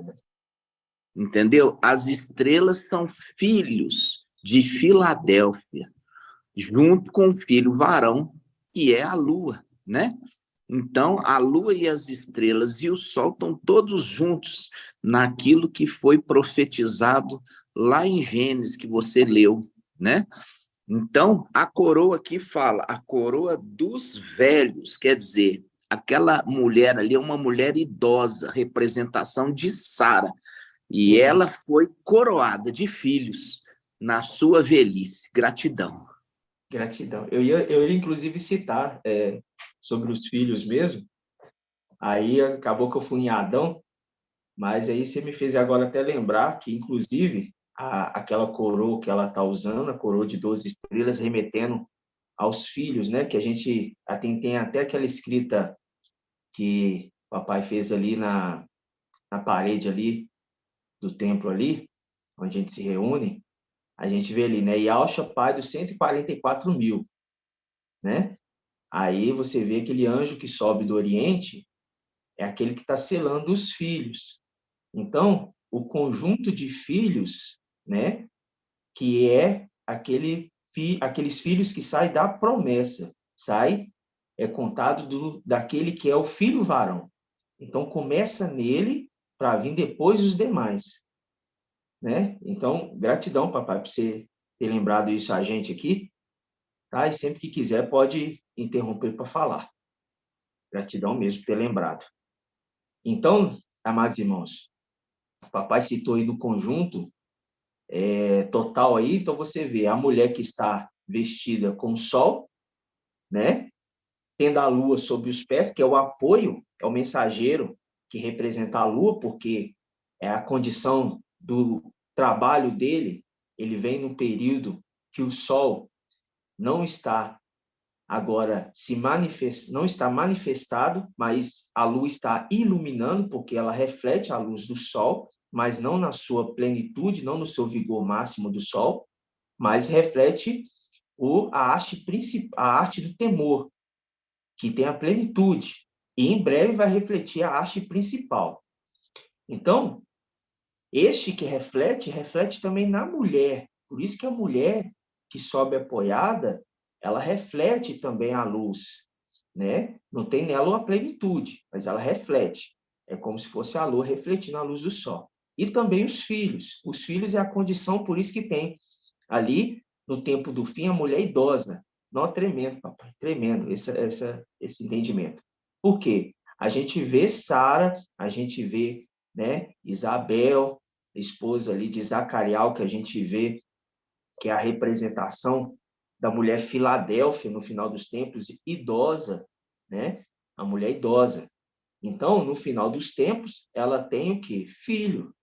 Entendeu? As estrelas são filhos de Filadélfia, junto com o filho varão, que é a lua, né? Então, a lua e as estrelas e o sol estão todos juntos naquilo que foi profetizado lá em Gênesis, que você leu, né? Então, a coroa aqui fala, a coroa dos velhos, quer dizer, aquela mulher ali é uma mulher idosa, representação de Sara, e ela foi coroada de filhos na sua velhice. Gratidão. Gratidão. Eu ia inclusive citar sobre os filhos mesmo, aí acabou que eu fui em Adão, mas aí você me fez agora até lembrar que, inclusive, aquela coroa que ela está usando, a coroa de 12 estrelas, remetendo aos filhos, né? Que a gente tem até aquela escrita que o papai fez ali na parede ali do templo ali, onde a gente se reúne, a gente vê ali, né? Yahushua, pai dos 144 mil, né? Aí você vê aquele anjo que sobe do Oriente, é aquele que está selando os filhos. Então, o conjunto de filhos, né? Que é aqueles filhos que saem da promessa, é contado daquele que é o filho varão. Então, começa nele para vir depois os demais, né? Então, gratidão, papai, por você ter lembrado isso a gente aqui, tá? E sempre que quiser pode interromper para falar. Gratidão mesmo por ter lembrado. Então, amados irmãos, o papai citou aí no conjunto total aí, então você vê a mulher que está vestida com o sol, né? Tendo a lua sobre os pés, que é o apoio, é o mensageiro que representa a lua, porque é a condição do trabalho dele, ele vem no período que o sol não está agora não está manifestado, mas a lua está iluminando, porque ela reflete a luz do sol, mas não na sua plenitude, não no seu vigor máximo do sol, mas reflete a arte do temor, que tem a plenitude, e em breve vai refletir a arte principal. Então, este que reflete também na mulher. Por isso que a mulher que sobe apoiada, ela reflete também a luz, né? Não tem nela a plenitude, mas ela reflete. É como se fosse a lua refletindo a luz do sol. E também os filhos. Os filhos é a condição, por isso que tem ali, no tempo do fim, a mulher idosa. Não, tremendo, papai, tremendo esse entendimento. Por quê? A gente vê Sara, a gente vê, né, Isabel, esposa ali de Zacariel, que a gente vê que é a representação da mulher Filadélfia no final dos tempos, idosa, né? A mulher idosa. Então, no final dos tempos, ela tem o quê? Filho.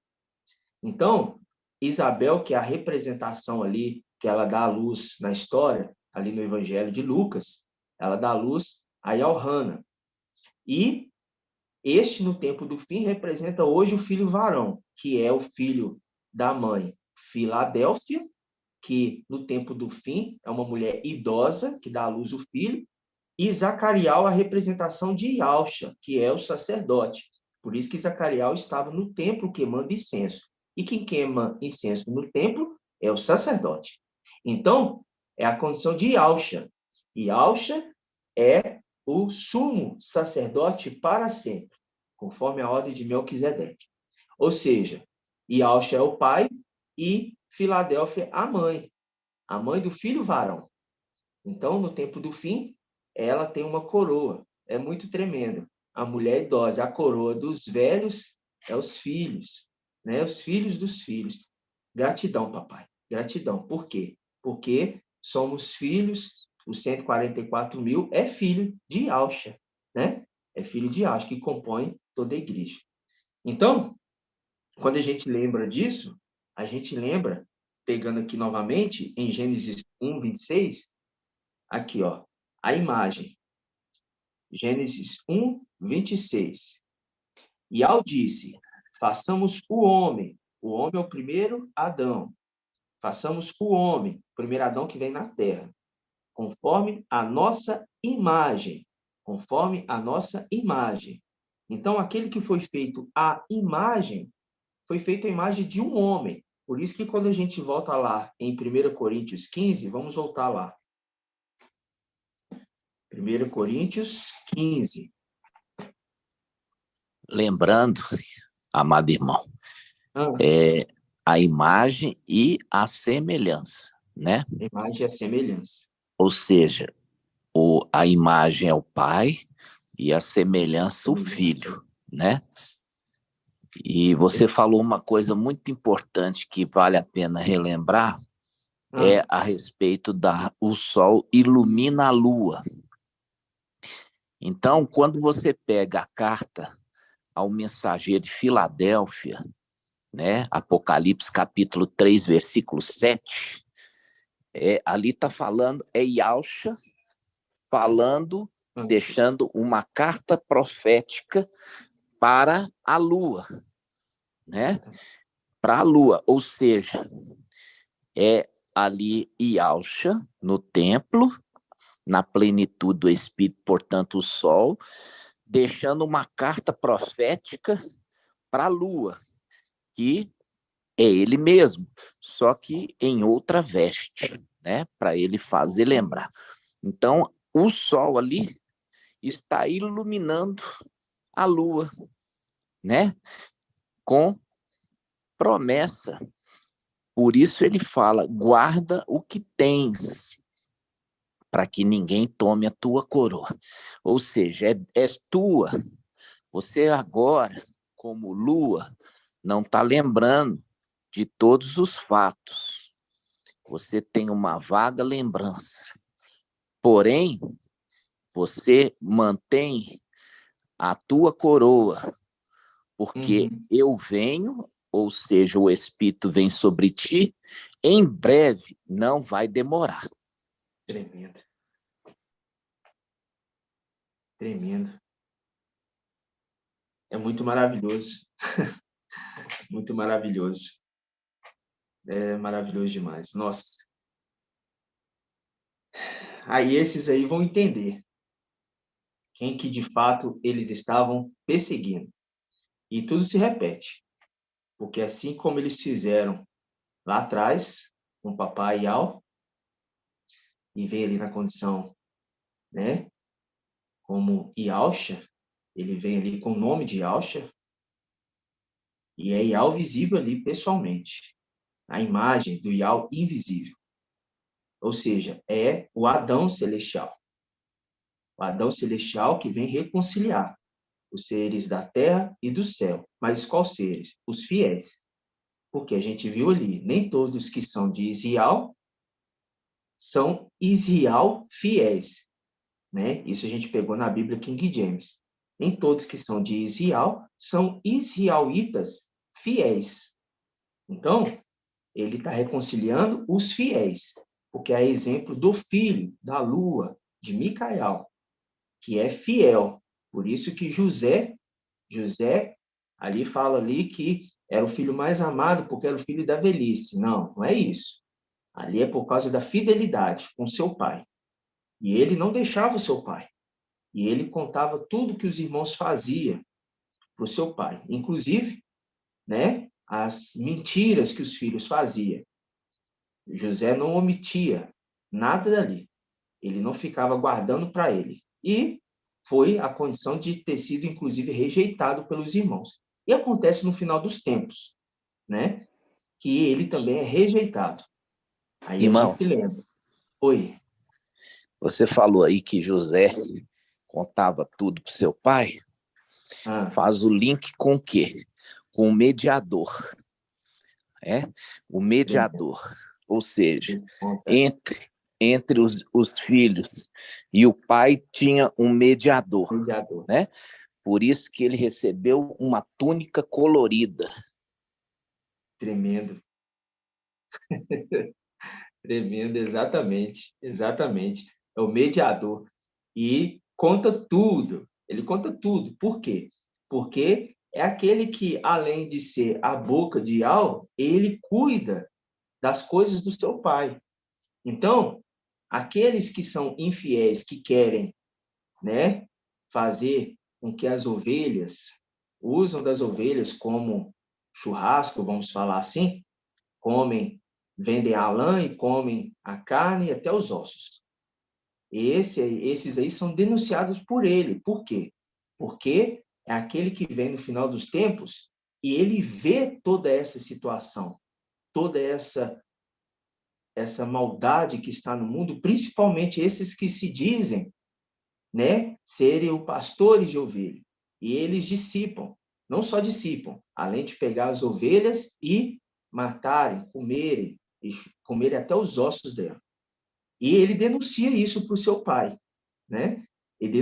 Então, Isabel, que é a representação ali, que ela dá à luz na história, ali no Evangelho de Lucas, ela dá à luz a Elhana. E este, no tempo do fim, representa hoje o filho varão, que é o filho da mãe Filadélfia, que no tempo do fim é uma mulher idosa, que dá à luz o filho, e Zacariel, a representação de Yalcha, que é o sacerdote. Por isso que Zacariel estava no templo queimando incenso. E quem queima incenso no templo é o sacerdote. Então, é a condição de Yalcha. E Yalcha é o sumo sacerdote para sempre, conforme a ordem de Melquisedeque. Ou seja, Yalcha é o pai e Filadélfia a mãe do filho varão. Então, no tempo do fim, ela tem uma coroa. É muito tremendo. A mulher idosa, a coroa dos velhos é os filhos, né? Os filhos dos filhos. Gratidão, papai. Gratidão. Por quê? Porque somos filhos, os 144 mil é filho de Yalcha, né? É filho de Yalcha, que compõe toda a igreja. Então, quando a gente lembra disso, a gente lembra, pegando aqui novamente, em Gênesis 1, 26, aqui, ó, a imagem. Gênesis 1, 26. E ao disse, façamos o homem é o primeiro Adão, façamos o homem, o primeiro Adão que vem na terra, conforme a nossa imagem, conforme a nossa imagem. Então, aquele que foi feito a imagem, foi feito a imagem de um homem. Por isso que quando a gente volta lá em 1 Coríntios 15, vamos voltar lá. 1 Coríntios 15. Lembrando, amado irmão, Ah, a imagem e a semelhança, né? a imagem e a semelhança. Ou seja, a imagem é o pai e a semelhança o filho, né? E você falou uma coisa muito importante que vale a pena relembrar, é a respeito o sol ilumina a lua. Então, quando você pega a carta ao mensageiro de Filadélfia, né, Apocalipse capítulo 3, versículo 7, ali está falando, Yalcha falando, deixando uma carta profética para a lua, né? Para a lua, ou seja, é ali Yalcha no templo, na plenitude do Espírito, portanto, o sol, deixando uma carta profética para a lua, que é ele mesmo, só que em outra veste, né? Para ele fazer lembrar. Então, o sol ali está iluminando a lua, né? Com promessa. Por isso ele fala, guarda o que tens, para que ninguém tome a tua coroa. Ou seja, és tua. Você agora, como lua, não está lembrando de todos os fatos. Você tem uma vaga lembrança. Porém, você mantém a tua coroa, porque eu venho, ou seja, o Espírito vem sobre ti, em breve, não vai demorar. Tremendo. Tremendo. É muito maravilhoso. Muito maravilhoso. É maravilhoso demais. Nossa. Aí esses aí vão entender quem que de fato eles estavam perseguindo. E tudo se repete. Porque assim como eles fizeram lá atrás, com papai e Al, e veio ali na condição, né, como Ialcha, ele vem ali com o nome de Ialcha, e é Ial visível ali pessoalmente, a imagem do Ial invisível. Ou seja, é o Adão celestial. O Adão celestial que vem reconciliar os seres da terra e do céu. Mas quais seres? Os fiéis. Porque a gente viu ali, nem todos que são de Isial são Isial fiéis, né? Isso a gente pegou na Bíblia King James. Nem todos que são de Isial são israelitas fiéis. Então, ele está reconciliando os fiéis, porque é exemplo do filho da lua, de Micael, que é fiel. Por isso que José, ali fala ali que era o filho mais amado, porque era o filho da velhice. Não, não é isso. Ali é por causa da fidelidade com seu pai. E ele não deixava o seu pai. E ele contava tudo que os irmãos faziam para o seu pai. Inclusive, né, as mentiras que os filhos faziam. José não omitia nada dali. Ele não ficava guardando para ele. E foi a condição de ter sido, inclusive, rejeitado pelos irmãos. E acontece no final dos tempos, né? Que ele também é rejeitado. Aí Irmão, a gente lembra. Oi. você falou aí que José contava tudo para seu pai. Faz o link com o quê? Com o mediador. O mediador. Ou seja, entre os filhos e o pai tinha um mediador. Né? Por isso que ele recebeu uma túnica colorida. Tremendo. Tremendo, exatamente. Exatamente. É o mediador. E conta tudo. Ele conta tudo. Por quê? Porque é aquele que, além de ser a boca de Al, ele cuida das coisas do seu pai. Então, aqueles que são infiéis, que querem, né, fazer com que as ovelhas, usam das ovelhas como churrasco, vamos falar assim, vendem a lã e comem a carne e até os ossos. Esses aí são denunciados por ele. Por quê? Porque é aquele que vem no final dos tempos e ele vê toda essa situação, toda essa maldade que está no mundo, principalmente esses que se dizem, né, serem os pastores de ovelha. E eles dissipam, não só dissipam, além de pegar as ovelhas e matarem, comerem até os ossos dela. E ele denuncia isso para o seu pai, né? Ele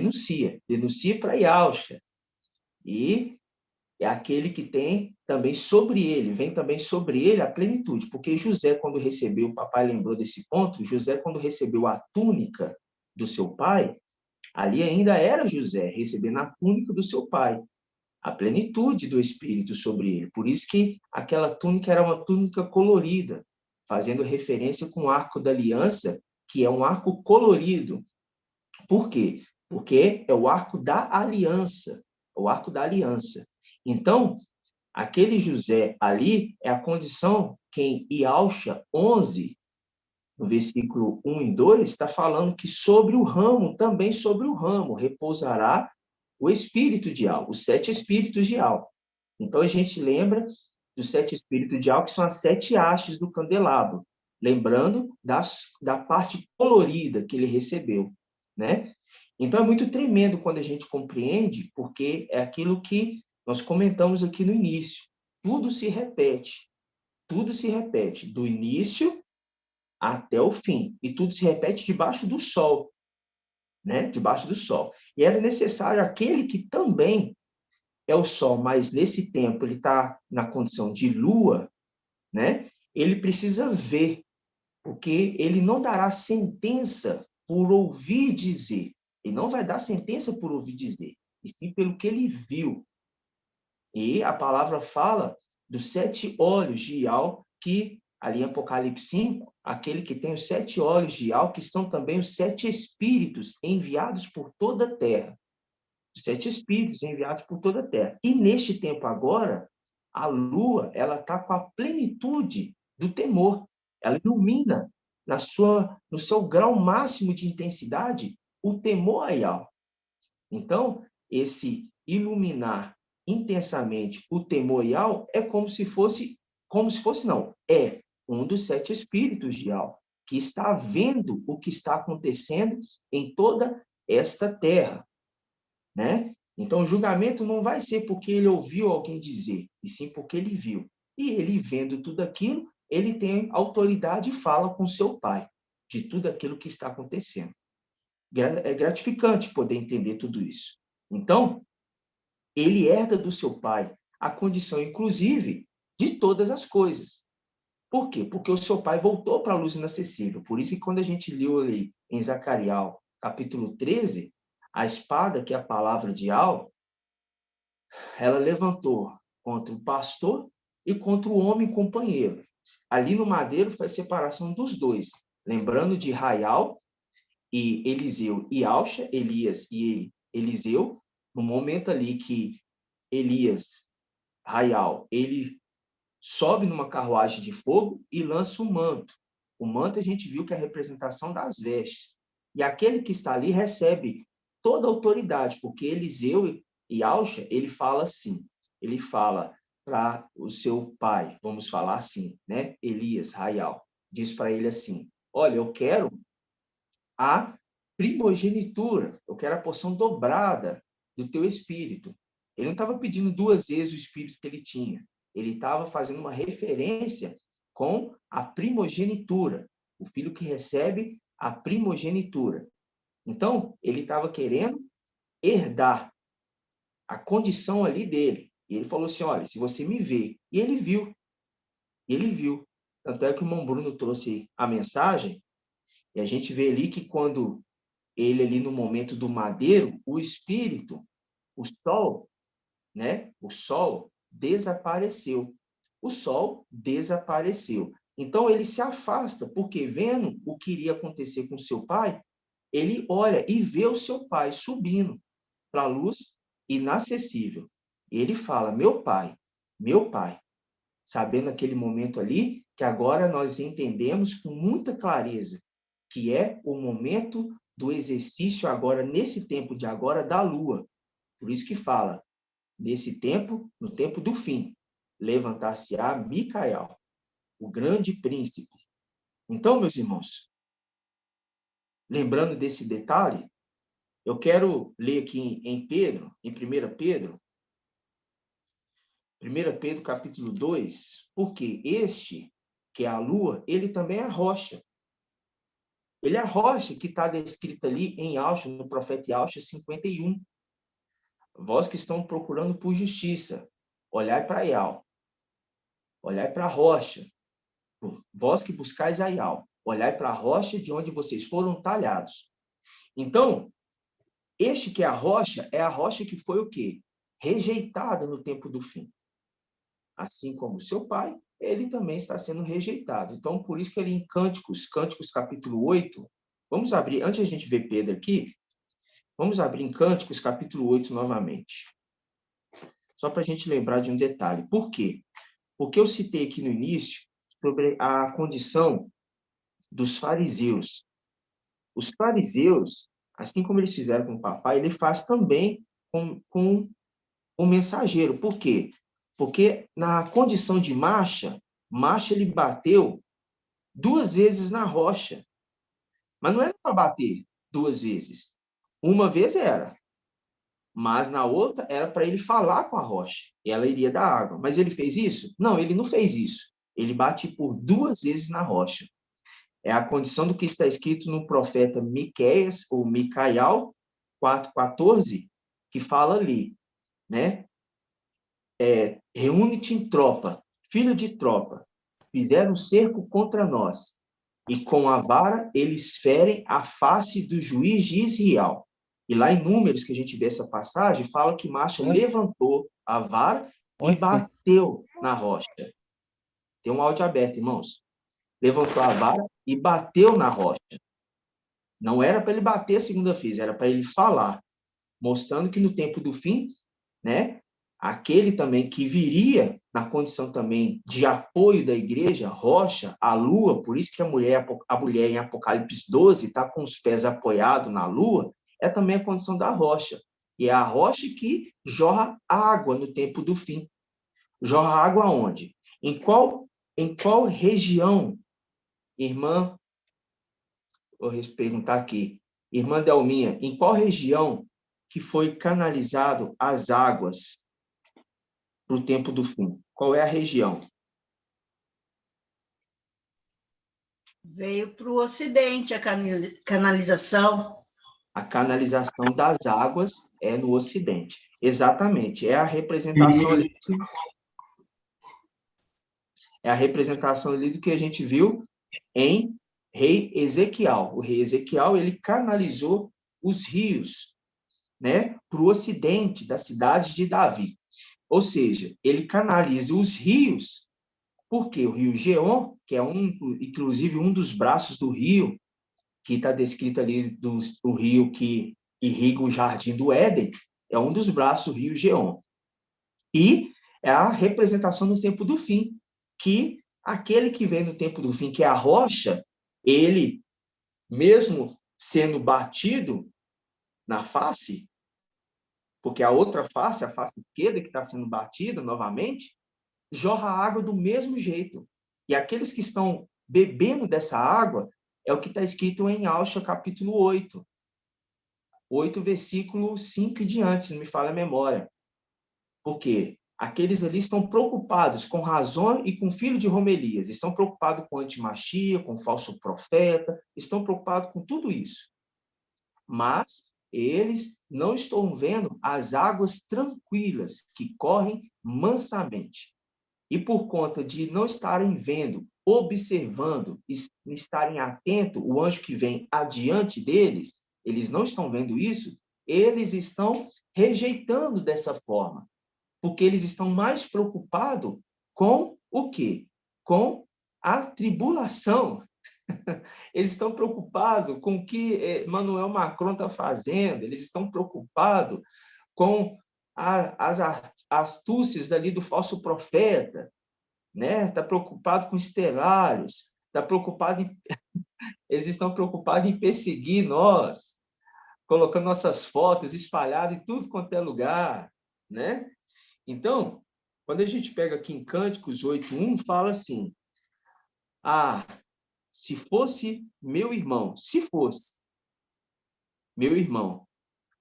denuncia para Ialcha. E é aquele que tem também sobre ele, vem também sobre ele a plenitude, porque José, quando recebeu, o papai lembrou desse ponto, José, quando recebeu a túnica do seu pai, ali ainda era José, recebendo a túnica do seu pai, a plenitude do Espírito sobre ele. Por isso que aquela túnica era uma túnica colorida, fazendo referência com o arco da aliança, que é um arco colorido. Por quê? Porque é o arco da aliança, o arco da aliança. Então, aquele José ali é a condição que em Ialcha 11, no versículo 1 e 2, está falando que sobre o ramo, também sobre o ramo, repousará o espírito de Al, os 7 espíritos de Al. Então, a gente lembra dos 7 espíritos de Al, que são as 7 hastes do candelabro. lembrando da parte colorida que ele recebeu, né? Então, é muito tremendo quando a gente compreende, porque é aquilo que nós comentamos aqui no início. Tudo se repete, do início até o fim, e tudo se repete debaixo do sol, né? Debaixo do sol. E era necessário aquele que também é o sol, mas nesse tempo ele está na condição de lua, né? Ele precisa ver, porque ele não dará sentença por ouvir dizer. Ele não vai dar sentença por ouvir dizer, e sim pelo que ele viu. E a palavra fala dos 7 olhos de Ial, que ali em Apocalipse 5, aquele que tem os 7 olhos de Ial, que são também os 7 espíritos enviados por toda a terra. Os 7 espíritos enviados por toda a terra. E neste tempo agora, a lua, ela está com a plenitude do temor. Ela ilumina no seu grau máximo de intensidade o temor a Ial. Então, esse iluminar intensamente o temor a Ial é como se fosse não, é um dos 7 espíritos de Ial, que está vendo o que está acontecendo em toda esta terra, né? Então, o julgamento não vai ser porque ele ouviu alguém dizer, e sim porque ele viu. E ele, vendo tudo aquilo, ele tem autoridade e fala com seu pai de tudo aquilo que está acontecendo. É gratificante poder entender tudo isso. Então, ele herda do seu pai a condição, inclusive, de todas as coisas. Por quê? Porque o seu pai voltou para a luz inacessível. Por isso que quando a gente leu ali em Zacarias, capítulo 13, a espada, que é a palavra de Ial, ela levantou contra o pastor e contra o homem companheiro. Ali no madeiro foi a separação dos dois. Lembrando de Raial e Eliseu e Alcha, Elias e Eliseu, no momento ali que Raial, ele sobe numa carruagem de fogo e lança o manto. O manto a gente viu que é a representação das vestes. E aquele que está ali recebe toda a autoridade, porque Eliseu e Alcha, ele fala assim, ele fala para o seu pai, vamos falar assim, né? Elias, Raial, diz para ele assim, olha, eu quero a primogenitura, eu quero a porção dobrada do teu espírito. Ele não estava pedindo 2 vezes o espírito que ele tinha. Ele estava fazendo uma referência com a primogenitura, o filho que recebe a primogenitura. Então, ele estava querendo herdar a condição ali dele. E ele falou assim, olha, se você me vê. E ele viu. Tanto é que o irmão Bruno trouxe a mensagem, e a gente vê ali que quando ele ali no momento do madeiro, o espírito, o sol, né? O sol desapareceu. O sol desapareceu. Então ele se afasta, porque vendo o que iria acontecer com seu pai, ele olha e vê o seu pai subindo para a luz inacessível. E ele fala, meu pai, sabendo naquele momento ali que agora nós entendemos com muita clareza que é o momento do exercício agora, nesse tempo de agora, da lua. Por isso que fala, nesse tempo, no tempo do fim, levantar-se-á Micael, o grande príncipe. Então, meus irmãos, lembrando desse detalhe, eu quero ler aqui em Pedro, em 1 Pedro, capítulo 2, porque este, que é a lua, ele também é a rocha. Ele é a rocha que está descrita ali em Alcha, no profeta Alcha 51. Vós que estão procurando por justiça, olhai para Ial, olhai para a rocha. Vós que buscais a Ial, olhai para a rocha de onde vocês foram talhados. Então, este que é a rocha que foi o quê? Rejeitada no tempo do fim. Assim como seu pai, ele também está sendo rejeitado. Então, por isso que ele em Cânticos capítulo 8, vamos abrir, antes de a gente ver Pedro aqui, vamos abrir em Cânticos capítulo 8 novamente. Só para a gente lembrar de um detalhe. Por quê? Porque eu citei aqui no início sobre a condição dos fariseus. Os fariseus, assim como eles fizeram com o papai, ele faz também com o mensageiro. Por quê? Porque na condição de marcha ele bateu 2 vezes na rocha. Mas não era para bater 2 vezes. Uma vez era. Mas na outra era para ele falar com a rocha. E ela iria dar água. Mas ele fez isso? Não, ele não fez isso. Ele bate por 2 vezes na rocha. É a condição do que está escrito no profeta Miqueias, ou Micaial 4:14, que fala ali, né? Reúne-te em tropa, filho de tropa, fizeram cerco contra nós, e com a vara eles ferem a face do juiz de Israel. E lá em Números, que a gente vê essa passagem, fala que Marcha levantou a vara e bateu na rocha. Tem um áudio aberto, irmãos. Levantou a vara e bateu na rocha. Não era para ele bater a segunda vez, era para ele falar, mostrando que no tempo do fim, né, aquele também que viria na condição também de apoio da igreja, rocha, a lua, por isso que a mulher em Apocalipse 12 está com os pés apoiados na lua, é também a condição da rocha. E é a rocha que jorra água no tempo do fim. Jorra água aonde? Em qual região, irmã? Vou perguntar aqui. Irmã Delminha, em qual região que foi canalizado as águas para o tempo do fim? Qual é a região? Veio para o Ocidente a canalização. A canalização das águas é no Ocidente. Exatamente. É a representação ali. É a representação ali do que a gente viu em rei Ezequiel. O rei Ezequiel, ele canalizou os rios, né, para o ocidente da cidade de Davi. Ou seja, ele canaliza os rios, porque o rio Geom, que é inclusive um dos braços do rio, que está descrito ali do rio que irriga o jardim do Éden, é um dos braços do rio Geom. E é a representação no tempo do fim, que aquele que vem no tempo do fim, que é a rocha, ele, mesmo sendo batido na face, porque a outra face, a face esquerda que está sendo batida novamente, jorra água do mesmo jeito. E aqueles que estão bebendo dessa água é o que está escrito em Alcha, capítulo 8. 8, versículo 5 e diante, se não me falha a memória. Porque aqueles ali estão preocupados com Razão e com o filho de Romelias, estão preocupados com antimachia, com falso profeta, estão preocupados com tudo isso. Mas eles não estão vendo as águas tranquilas que correm mansamente. E por conta de não estarem vendo, observando, estarem atentos, o anjo que vem adiante deles, eles não estão vendo isso, eles estão rejeitando dessa forma. Porque eles estão mais preocupados com o quê? Com a tribulação. Eles estão preocupados com o que Emmanuel Macron está fazendo, eles estão preocupados com as astúcias dali do falso profeta, né? Está preocupado com estelários, eles estão preocupados em perseguir nós, colocando nossas fotos espalhadas em tudo quanto é lugar, né? Então, quando a gente pega aqui em Cânticos 8:1, fala assim: se fosse meu irmão,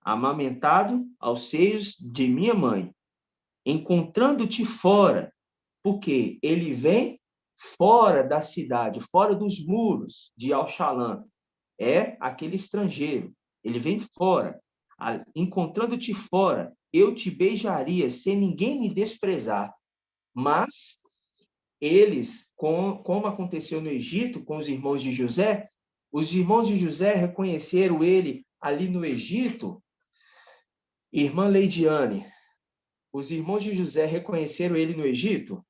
amamentado aos seios de minha mãe, encontrando-te fora, porque ele vem fora da cidade, fora dos muros de Al-Shalom, é aquele estrangeiro, ele vem fora, encontrando-te fora, eu te beijaria sem ninguém me desprezar. Mas eles, como aconteceu no Egito com os irmãos de José, os irmãos de José reconheceram ele ali no Egito. Irmã Leidiane, os irmãos de José reconheceram ele no Egito?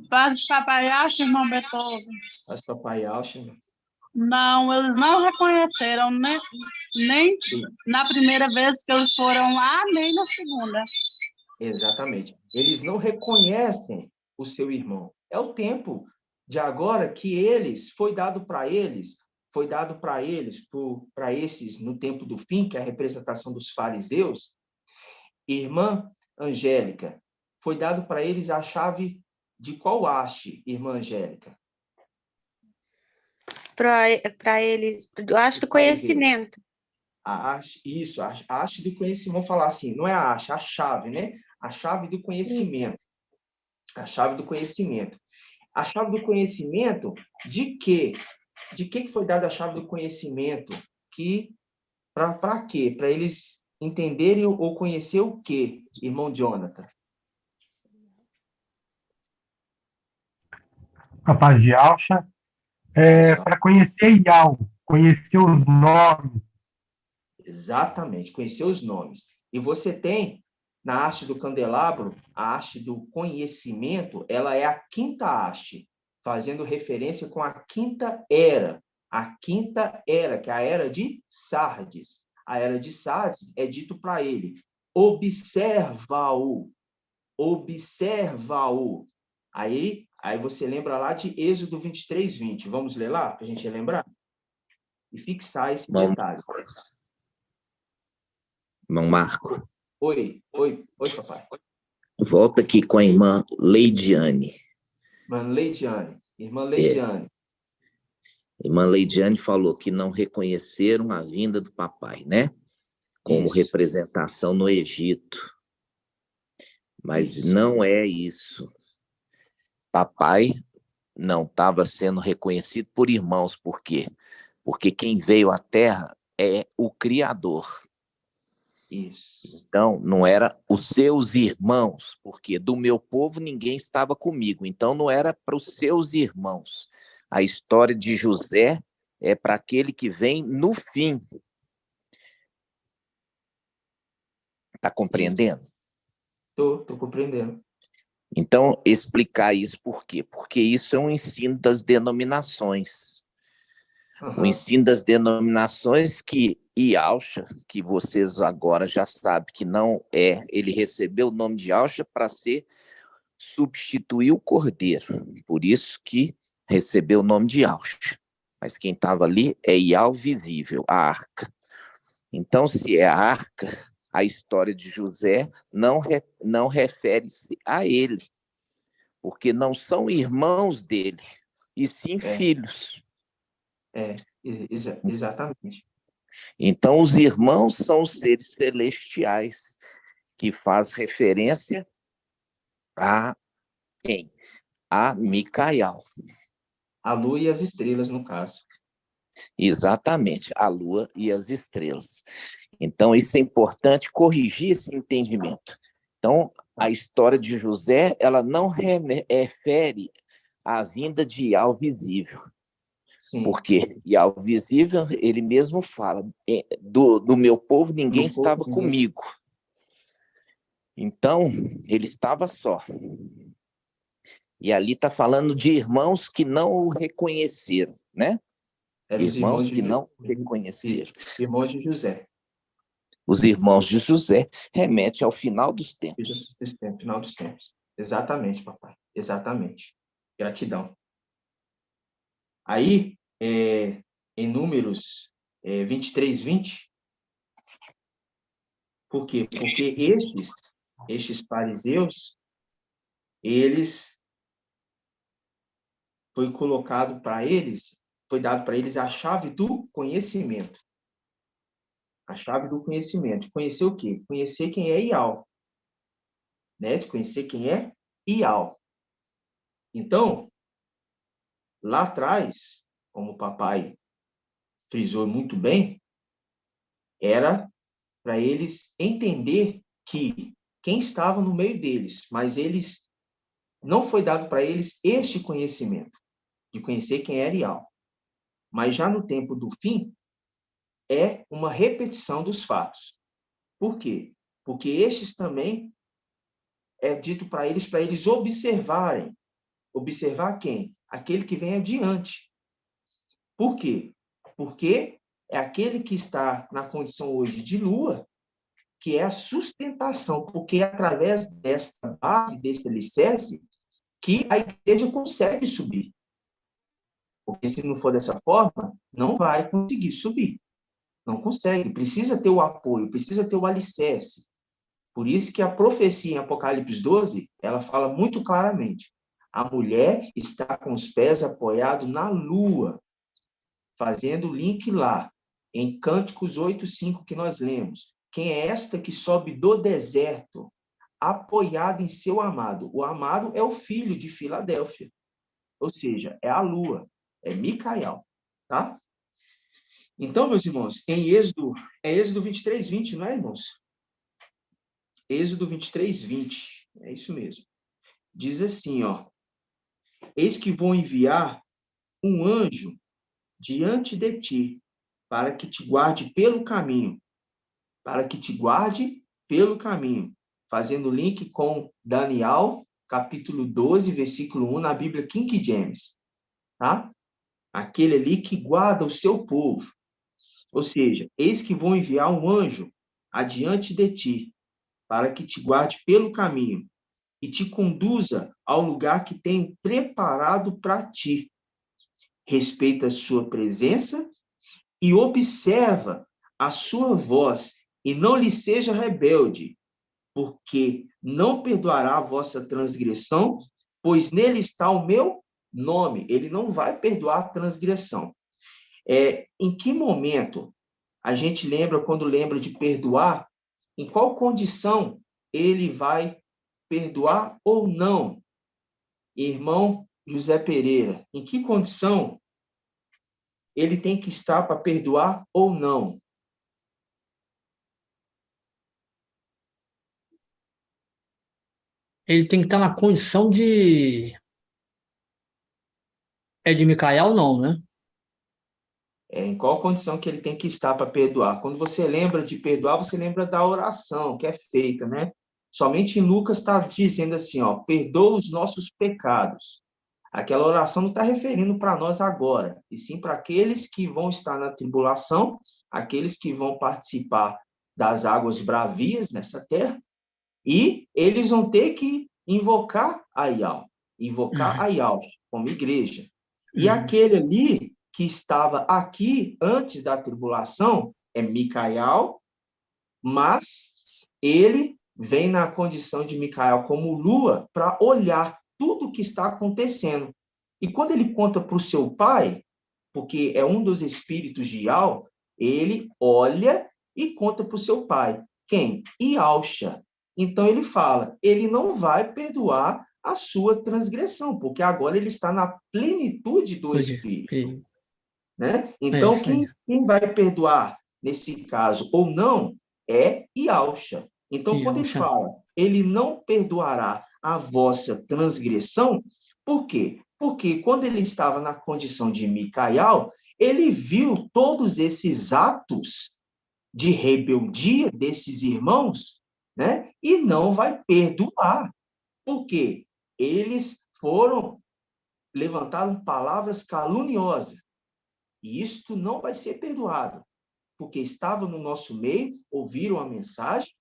Paz Papai Alcha, irmão Beethoven. Paz Papai Alcha. Não, eles não reconheceram nem na primeira vez que eles foram lá, nem na segunda. Exatamente. Eles não reconhecem o seu irmão. É o tempo de agora que foi dado para eles, para esses, no tempo do fim, que é a representação dos fariseus. Irmã Angélica, foi dado para eles a chave de qual haste, irmã Angélica? para eles, eu acho, do conhecimento. Isso, a haste do conhecimento. Vamos falar assim, não é a haste, a chave, né? A chave do conhecimento. A chave do conhecimento. A chave do conhecimento de quê? De que foi dada a chave do conhecimento? Para quê? Para eles entenderem ou conhecer o quê, irmão Jonathan? Capaz de Alcha, para conhecer Ial, conhecer os nomes. Exatamente, conhecer os nomes. E você tem, na haste do candelabro, a haste do conhecimento, ela é a quinta haste, fazendo referência com a quinta era. A quinta era, que é a era de Sardes. A era de Sardes é dito para ele, observa-o, observa-o. Aí você lembra lá de Êxodo 23, 20. Vamos ler lá, para a gente relembrar? E fixar esse detalhe. Irmão Marco. Oi, papai. Volta aqui com a irmã Leidiane. Irmã Leidiane. Irmã Leidiane falou que não reconheceram a vinda do papai, né? Como representação no Egito. Mas não é isso. Papai não estava sendo reconhecido por irmãos. Por quê? Porque quem veio à Terra é o Criador. Isso. Então, não era os seus irmãos, porque do meu povo ninguém estava comigo. Então, não era para os seus irmãos. A história de José é para aquele que vem no fim. Está compreendendo? Estou compreendendo. Então, explicar isso por quê? Porque isso é um ensino das denominações. O ensino das denominações que Yahshua, que vocês agora já sabem que não é, ele recebeu o nome de Yahshua para substituir o Cordeiro. Por isso que recebeu o nome de Yahshua. Mas quem estava ali é Yahweh visível, a arca. Então, se é a arca, a história de José não refere-se a ele, porque não são irmãos dele, e sim filhos. Exatamente. Então, os irmãos são os seres celestiais, que faz referência a quem? A Micael. A lua e as estrelas, no caso. Exatamente, a lua e as estrelas. Então, isso é importante, corrigir esse entendimento. Então, a história de José, ela não refere à vinda de Yahweh visível. Sim. Porque Yahweh visível, ele mesmo fala, do meu povo ninguém estava comigo. Então, ele estava só. E ali está falando de irmãos que não o reconheceram, né? Irmãos que não o reconheceram. Irmãos de José. Os irmãos de José remete ao final dos tempos. Final dos tempos. Exatamente, papai. Exatamente. Gratidão. Aí, em Números 23, 20, por quê? Porque estes fariseus, foi dado para eles a chave do conhecimento. A chave do conhecimento. Conhecer o quê? Conhecer quem é Ial. Né? De conhecer quem é Ial. Então, lá atrás, como o papai frisou muito bem, era para eles entender que quem estava no meio deles, mas não foi dado para eles este conhecimento, de conhecer quem era Ial. Mas já no tempo do fim, é uma repetição dos fatos. Por quê? Porque estes também é dito para eles observarem. Observar quem? Aquele que vem adiante. Por quê? Porque é aquele que está na condição hoje de lua, que é a sustentação, porque é através desta base, desse alicerce, que a igreja consegue subir. Porque se não for dessa forma, não vai conseguir subir. Não consegue. Precisa ter o apoio, precisa ter o alicerce. Por isso que a profecia em Apocalipse 12, ela fala muito claramente. A mulher está com os pés apoiados na lua. fazendo o link lá, em Cânticos 8:5 que nós lemos. Quem é esta que sobe do deserto, apoiado em seu amado? O amado é o filho de Filadélfia, ou seja, é a lua, é Micael, tá? Então, meus irmãos, em Êxodo 23:20, não é, irmãos? Êxodo 23:20, é isso mesmo. Diz assim, ó: eis que vou enviar um anjo diante de ti, para que te guarde pelo caminho, fazendo link com Daniel, capítulo 12, versículo 1, na Bíblia King James, tá? Aquele ali que guarda o seu povo. Ou seja, eis que vou enviar um anjo adiante de ti, para que te guarde pelo caminho e te conduza ao lugar que tenho preparado para ti. Respeita a sua presença e observa a sua voz, e não lhe seja rebelde, porque não perdoará a vossa transgressão, pois nele está o meu nome. Ele não vai perdoar a transgressão. Em que momento a gente lembra, quando lembra de perdoar, em qual condição ele vai perdoar ou não? Irmão José Pereira, em que condição ele tem que estar para perdoar ou não? Ele tem que estar na condição de... É de Micael, não, né? Em qual condição que ele tem que estar para perdoar? Quando você lembra de perdoar, você lembra da oração que é feita, né? Somente em Lucas está dizendo assim, ó, perdoa os nossos pecados. Aquela oração não está referindo para nós agora, e sim para aqueles que vão estar na tribulação, aqueles que vão participar das águas bravias nessa terra, e eles vão ter que invocar a Yahweh, como igreja. E aquele ali que estava aqui antes da tribulação é Micael, mas ele vem na condição de Micael como lua para olhar tudo o que está acontecendo. E quando ele conta para o seu pai, porque é um dos espíritos de Yahweh, ele olha e conta para o seu pai. Quem? Iausha. Então ele fala, ele não vai perdoar a sua transgressão, porque agora ele está na plenitude do Espírito. Né? Então, quem vai perdoar nesse caso ou não é Iausha. Então, quando ele fala, ele não perdoará a vossa transgressão, por quê? Porque quando ele estava na condição de Micael, ele viu todos esses atos de rebeldia desses irmãos, né? E não vai perdoar. Por quê? Eles levantaram palavras caluniosas. E isto não vai ser perdoado, porque estavam no nosso meio, ouviram a mensagem,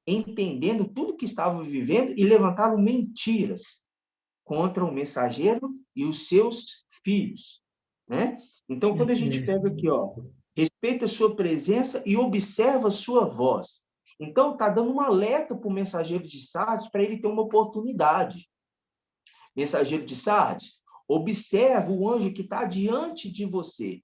entendendo tudo que estavam vivendo e levantaram mentiras contra o mensageiro e os seus filhos, né? Então, quando a gente pega aqui, ó, respeita a sua presença e observa a sua voz. Então, está dando um alerta para o mensageiro de Sardes para ele ter uma oportunidade. Mensageiro de Sardes, observa o anjo que está diante de você.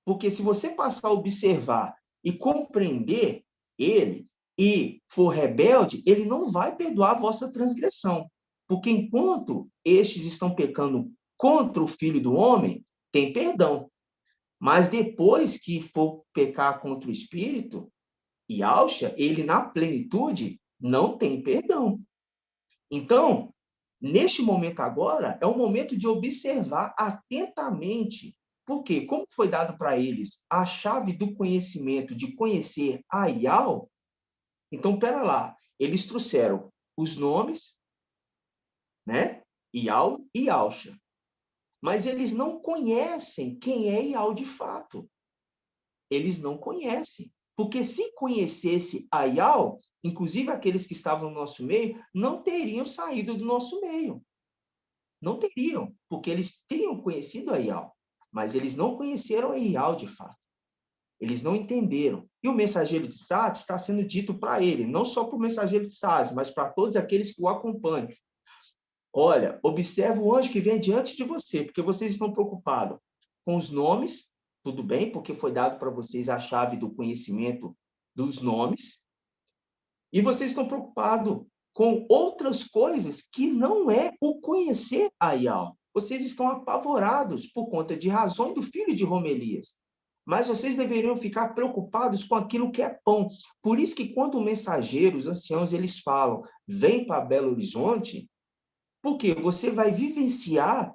Porque se você passar a observar e compreender ele e for rebelde, ele não vai perdoar a vossa transgressão. Porque enquanto estes estão pecando contra o Filho do Homem, tem perdão. Mas depois que for pecar contra o Espírito, Iausha, ele na plenitude não tem perdão. Então, neste momento agora, é o momento de observar atentamente. Porque, como foi dado para eles a chave do conhecimento, de conhecer a Yahweh, então, pera lá, eles trouxeram os nomes, né? Yahweh e Iausha. Mas eles não conhecem quem é Yahweh de fato. Eles não conhecem. Porque se conhecesse a Yahweh, inclusive aqueles que estavam no nosso meio, não teriam saído do nosso meio. Não teriam, porque eles tinham conhecido a Yahweh. Mas eles não conheceram a Yahweh de fato. Eles não entenderam. E o mensageiro de Sardes está sendo dito para ele, não só para o mensageiro de Sardes, mas para todos aqueles que o acompanham. Olha, observa o anjo que vem diante de você, porque vocês estão preocupados com os nomes, tudo bem, porque foi dado para vocês a chave do conhecimento dos nomes, e vocês estão preocupados com outras coisas que não é o conhecer a Ial. Vocês estão apavorados por conta de razões do filho de Romelias. Mas vocês deveriam ficar preocupados com aquilo que é pão. Por isso que quando o mensageiro, os anciãos, eles falam, vem para Belo Horizonte, porque você vai vivenciar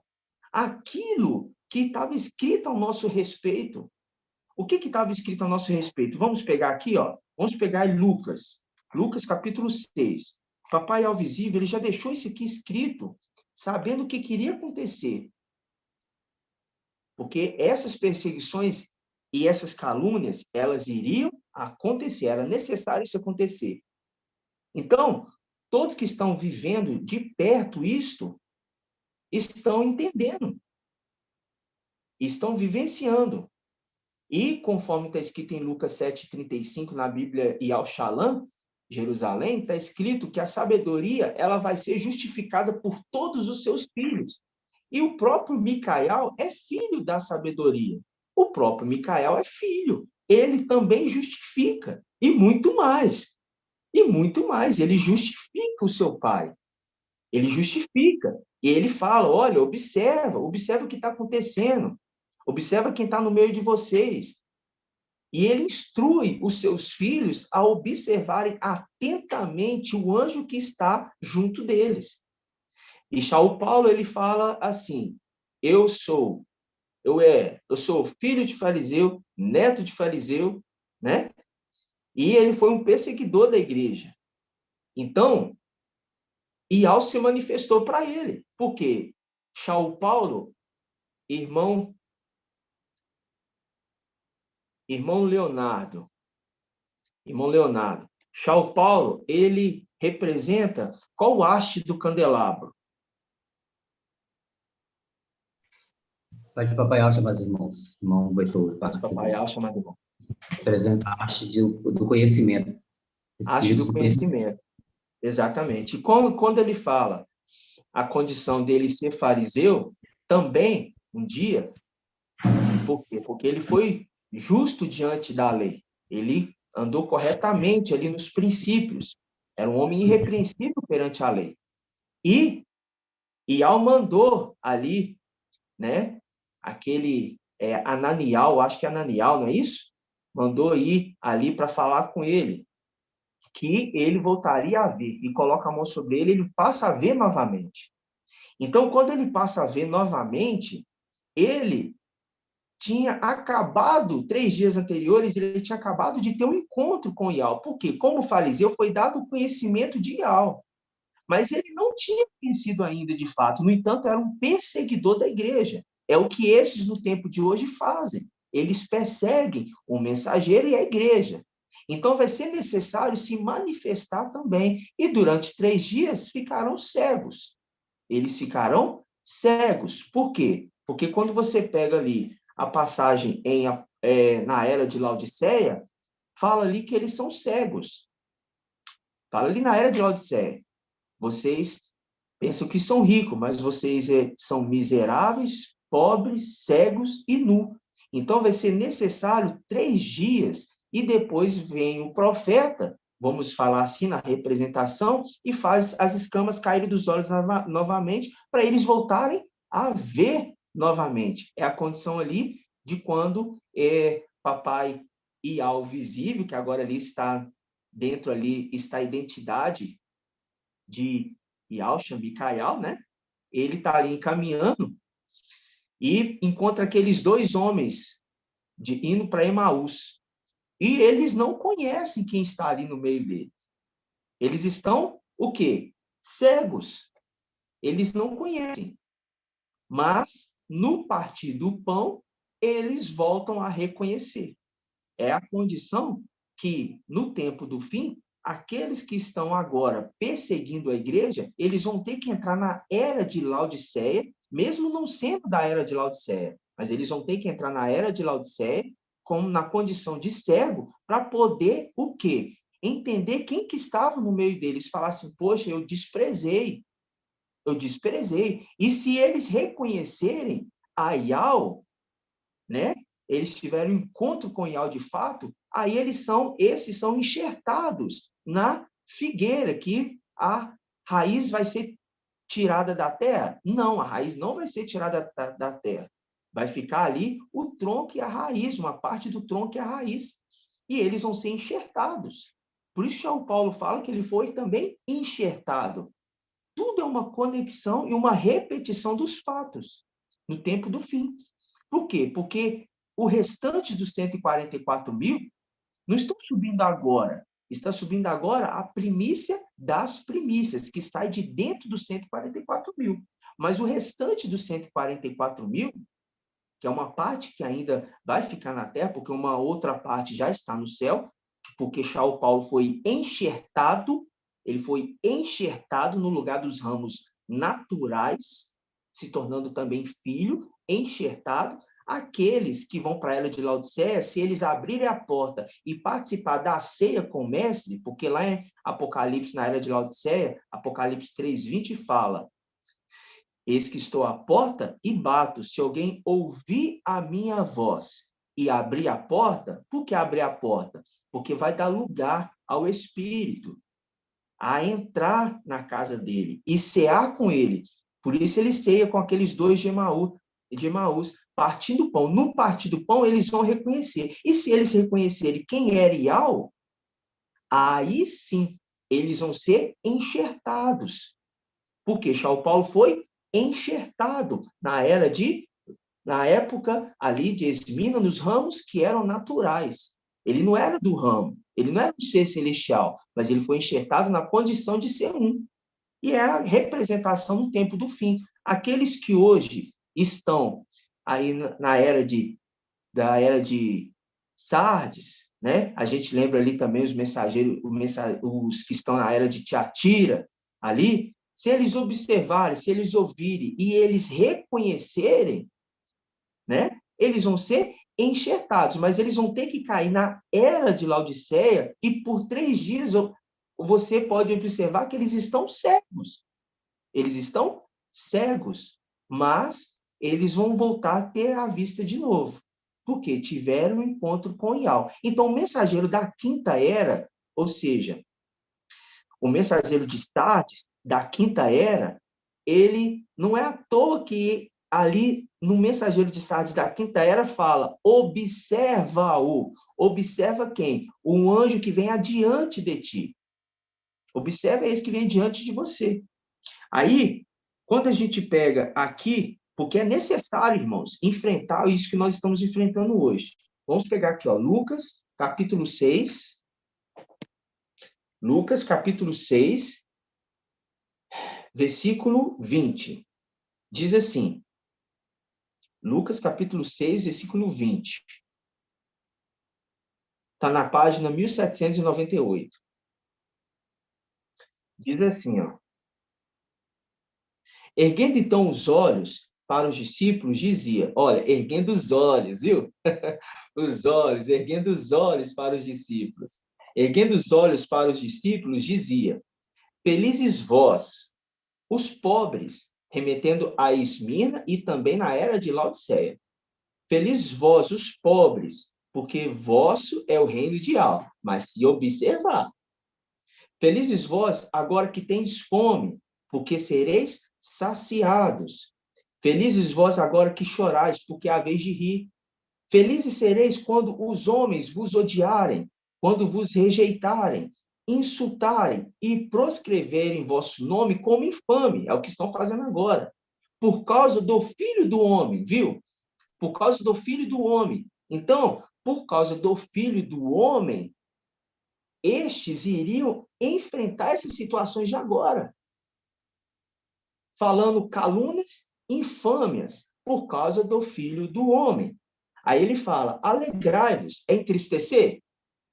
aquilo que estava escrito ao nosso respeito. O que estava escrito ao nosso respeito? Vamos pegar aqui, ó. Vamos pegar em Lucas. Lucas, capítulo 6. Papai Ial Visível, ele já deixou isso aqui escrito, sabendo o que queria acontecer. Porque essas perseguições e essas calúnias, elas iriam acontecer, era necessário isso acontecer. Então, todos que estão vivendo de perto isto, estão entendendo, estão vivenciando. E, conforme está escrito em Lucas 7,35, na Bíblia Ial Shalom, Jerusalém, está escrito que a sabedoria ela vai ser justificada por todos os seus filhos. E o próprio Micael é filho da sabedoria. O próprio Micael é filho. Ele também justifica. E muito mais. E muito mais. Ele justifica o seu pai. Ele justifica. E ele fala, olha, observa o que está acontecendo. Observa quem está no meio de vocês. E ele instrui os seus filhos a observarem atentamente o anjo que está junto deles. E São Paulo, ele fala assim, eu sou filho de fariseu, neto de fariseu, né? E ele foi um perseguidor da igreja. Então, Ial se manifestou para ele. Por quê? São Paulo, irmão Leonardo, São Paulo, ele representa qual haste do candelabro? Pode Papai Ial chamar os irmãos. Irmão Beethoven. Papai Ial chamar de irmão. Representa a haste do conhecimento. Haste do conhecimento. Exatamente. E quando ele fala a condição dele ser fariseu, também, um dia, por quê? Porque ele foi justo diante da lei. Ele andou corretamente ali nos princípios. Era um homem irrepreensível perante a lei. E Ial mandou ali, né, aquele Ananial, acho que é Ananial, não é isso? Mandou ir ali para falar com ele, que ele voltaria a ver, e coloca a mão sobre ele, ele passa a ver novamente. Então, quando ele passa a ver novamente, ele tinha acabado, 3 dias anteriores, ele tinha acabado de ter um encontro com Ial. Por quê? Como fariseu, foi dado o conhecimento de Ial. Mas ele não tinha conhecido ainda de fato. No entanto, era um perseguidor da igreja. É o que esses no tempo de hoje fazem. Eles perseguem o mensageiro e a igreja. Então, vai ser necessário se manifestar também. E durante 3 dias ficarão cegos. Eles ficarão cegos. Por quê? Porque quando você pega ali a passagem na era de Laodiceia, fala ali que eles são cegos. Fala ali na era de Laodiceia. Vocês pensam que são ricos, mas vocês são miseráveis, pobres, cegos e nu. Então, vai ser necessário 3 dias, e depois vem o profeta, vamos falar assim, na representação, e faz as escamas caírem dos olhos novamente, para eles voltarem a ver novamente. É a condição ali de quando Papai Ial Visível, que agora ali está dentro ali, está a identidade de Ial, Micael, né? Ele está ali caminhando e encontra aqueles 2 homens indo para Emaús. E eles não conhecem quem está ali no meio deles. Eles estão, o quê? Cegos. Eles não conhecem. Mas, no partir do pão, eles voltam a reconhecer. É a condição que, no tempo do fim, aqueles que estão agora perseguindo a igreja, eles vão ter que entrar na era de Laodiceia, mesmo não sendo da era de Laodiceia, mas eles vão ter que entrar na era de Laodiceia, como na condição de cego, para poder o quê? Entender quem que estava no meio deles, falar assim, poxa, eu desprezei. E se eles reconhecerem a Ial, né? Eles tiveram encontro com Ial de fato, aí esses são enxertados na figueira, que a raiz vai ser tirada da terra? Não, a raiz não vai ser tirada da terra. Vai ficar ali o tronco e a raiz, uma parte do tronco e a raiz. E eles vão ser enxertados. Por isso, São Paulo fala que ele foi também enxertado. Tudo é uma conexão e uma repetição dos fatos no tempo do fim. Por quê? Porque o restante dos 144 mil não estão subindo agora. Está subindo agora a primícia das primícias, que sai de dentro dos 144 mil. Mas o restante dos 144 mil, que é uma parte que ainda vai ficar na terra, porque uma outra parte já está no céu, porque São Paulo foi enxertado, ele foi enxertado no lugar dos ramos naturais, se tornando também filho, enxertado. Aqueles que vão para a era de Laodiceia, se eles abrirem a porta e participar da ceia com o mestre, porque lá em Apocalipse, na era de Laodiceia, Apocalipse 3:20 fala: eis que estou à porta e bato. Se alguém ouvir a minha voz e abrir a porta, por que abrir a porta? Porque vai dar lugar ao Espírito a entrar na casa dele e cear com ele. Por isso ele ceia com aqueles dois de Emaús, partindo o pão. No partir do pão, eles vão reconhecer. E se eles reconhecerem quem era Ial, aí sim, eles vão ser enxertados. Porque São Paulo foi enxertado na época ali de Esmina, nos ramos que eram naturais. Ele não era do ramo, ele não era um ser celestial, mas ele foi enxertado na condição de ser um. E é a representação no tempo do fim. Aqueles que hoje estão aí da era de Sardes, né? A gente lembra ali também os mensageiros, os que estão na era de Tiatira, ali, se eles observarem, se eles ouvirem e eles reconhecerem, né? Eles vão ser enxertados, mas eles vão ter que cair na era de Laodiceia e por 3 dias você pode observar que eles estão cegos. Eles estão cegos, mas eles vão voltar a ter a vista de novo, porque tiveram um encontro com Ial. Então, o mensageiro da quinta era, ou seja, o mensageiro de Sardes, da quinta era, ele não é à toa que ali no mensageiro de Sardes da quinta era fala, observa-o. Observa quem? O anjo que vem adiante de ti. Observa esse que vem diante de você. Aí, quando a gente pega aqui, porque é necessário, irmãos, enfrentar isso que nós estamos enfrentando hoje. Vamos pegar aqui, ó, Lucas, capítulo 6. Lucas, capítulo 6, versículo 20. Diz assim, Lucas, capítulo 6, versículo 20. Está na página 1798. Diz assim, ó. Erguendo então os olhos para os discípulos, dizia, olha, erguendo os olhos, viu? Os olhos, erguendo os olhos para os discípulos. Erguendo os olhos para os discípulos, dizia, felizes vós, os pobres, remetendo a Esmirna e também na era de Laodiceia. Felizes vós, os pobres, porque vosso é o reino de Ial. Mas se observar, felizes vós, agora que tendes fome, porque sereis saciados. Felizes vós agora que chorais, porque há vez de rir. Felizes sereis quando os homens vos odiarem, quando vos rejeitarem, insultarem e proscreverem vosso nome como infame. É o que estão fazendo agora. Por causa do Filho do Homem, viu? Por causa do Filho do Homem. Então, por causa do Filho do Homem, estes iriam enfrentar essas situações de agora. Falando calúnias, infâmias, por causa do Filho do Homem. Aí ele fala, alegrai-vos. É entristecer?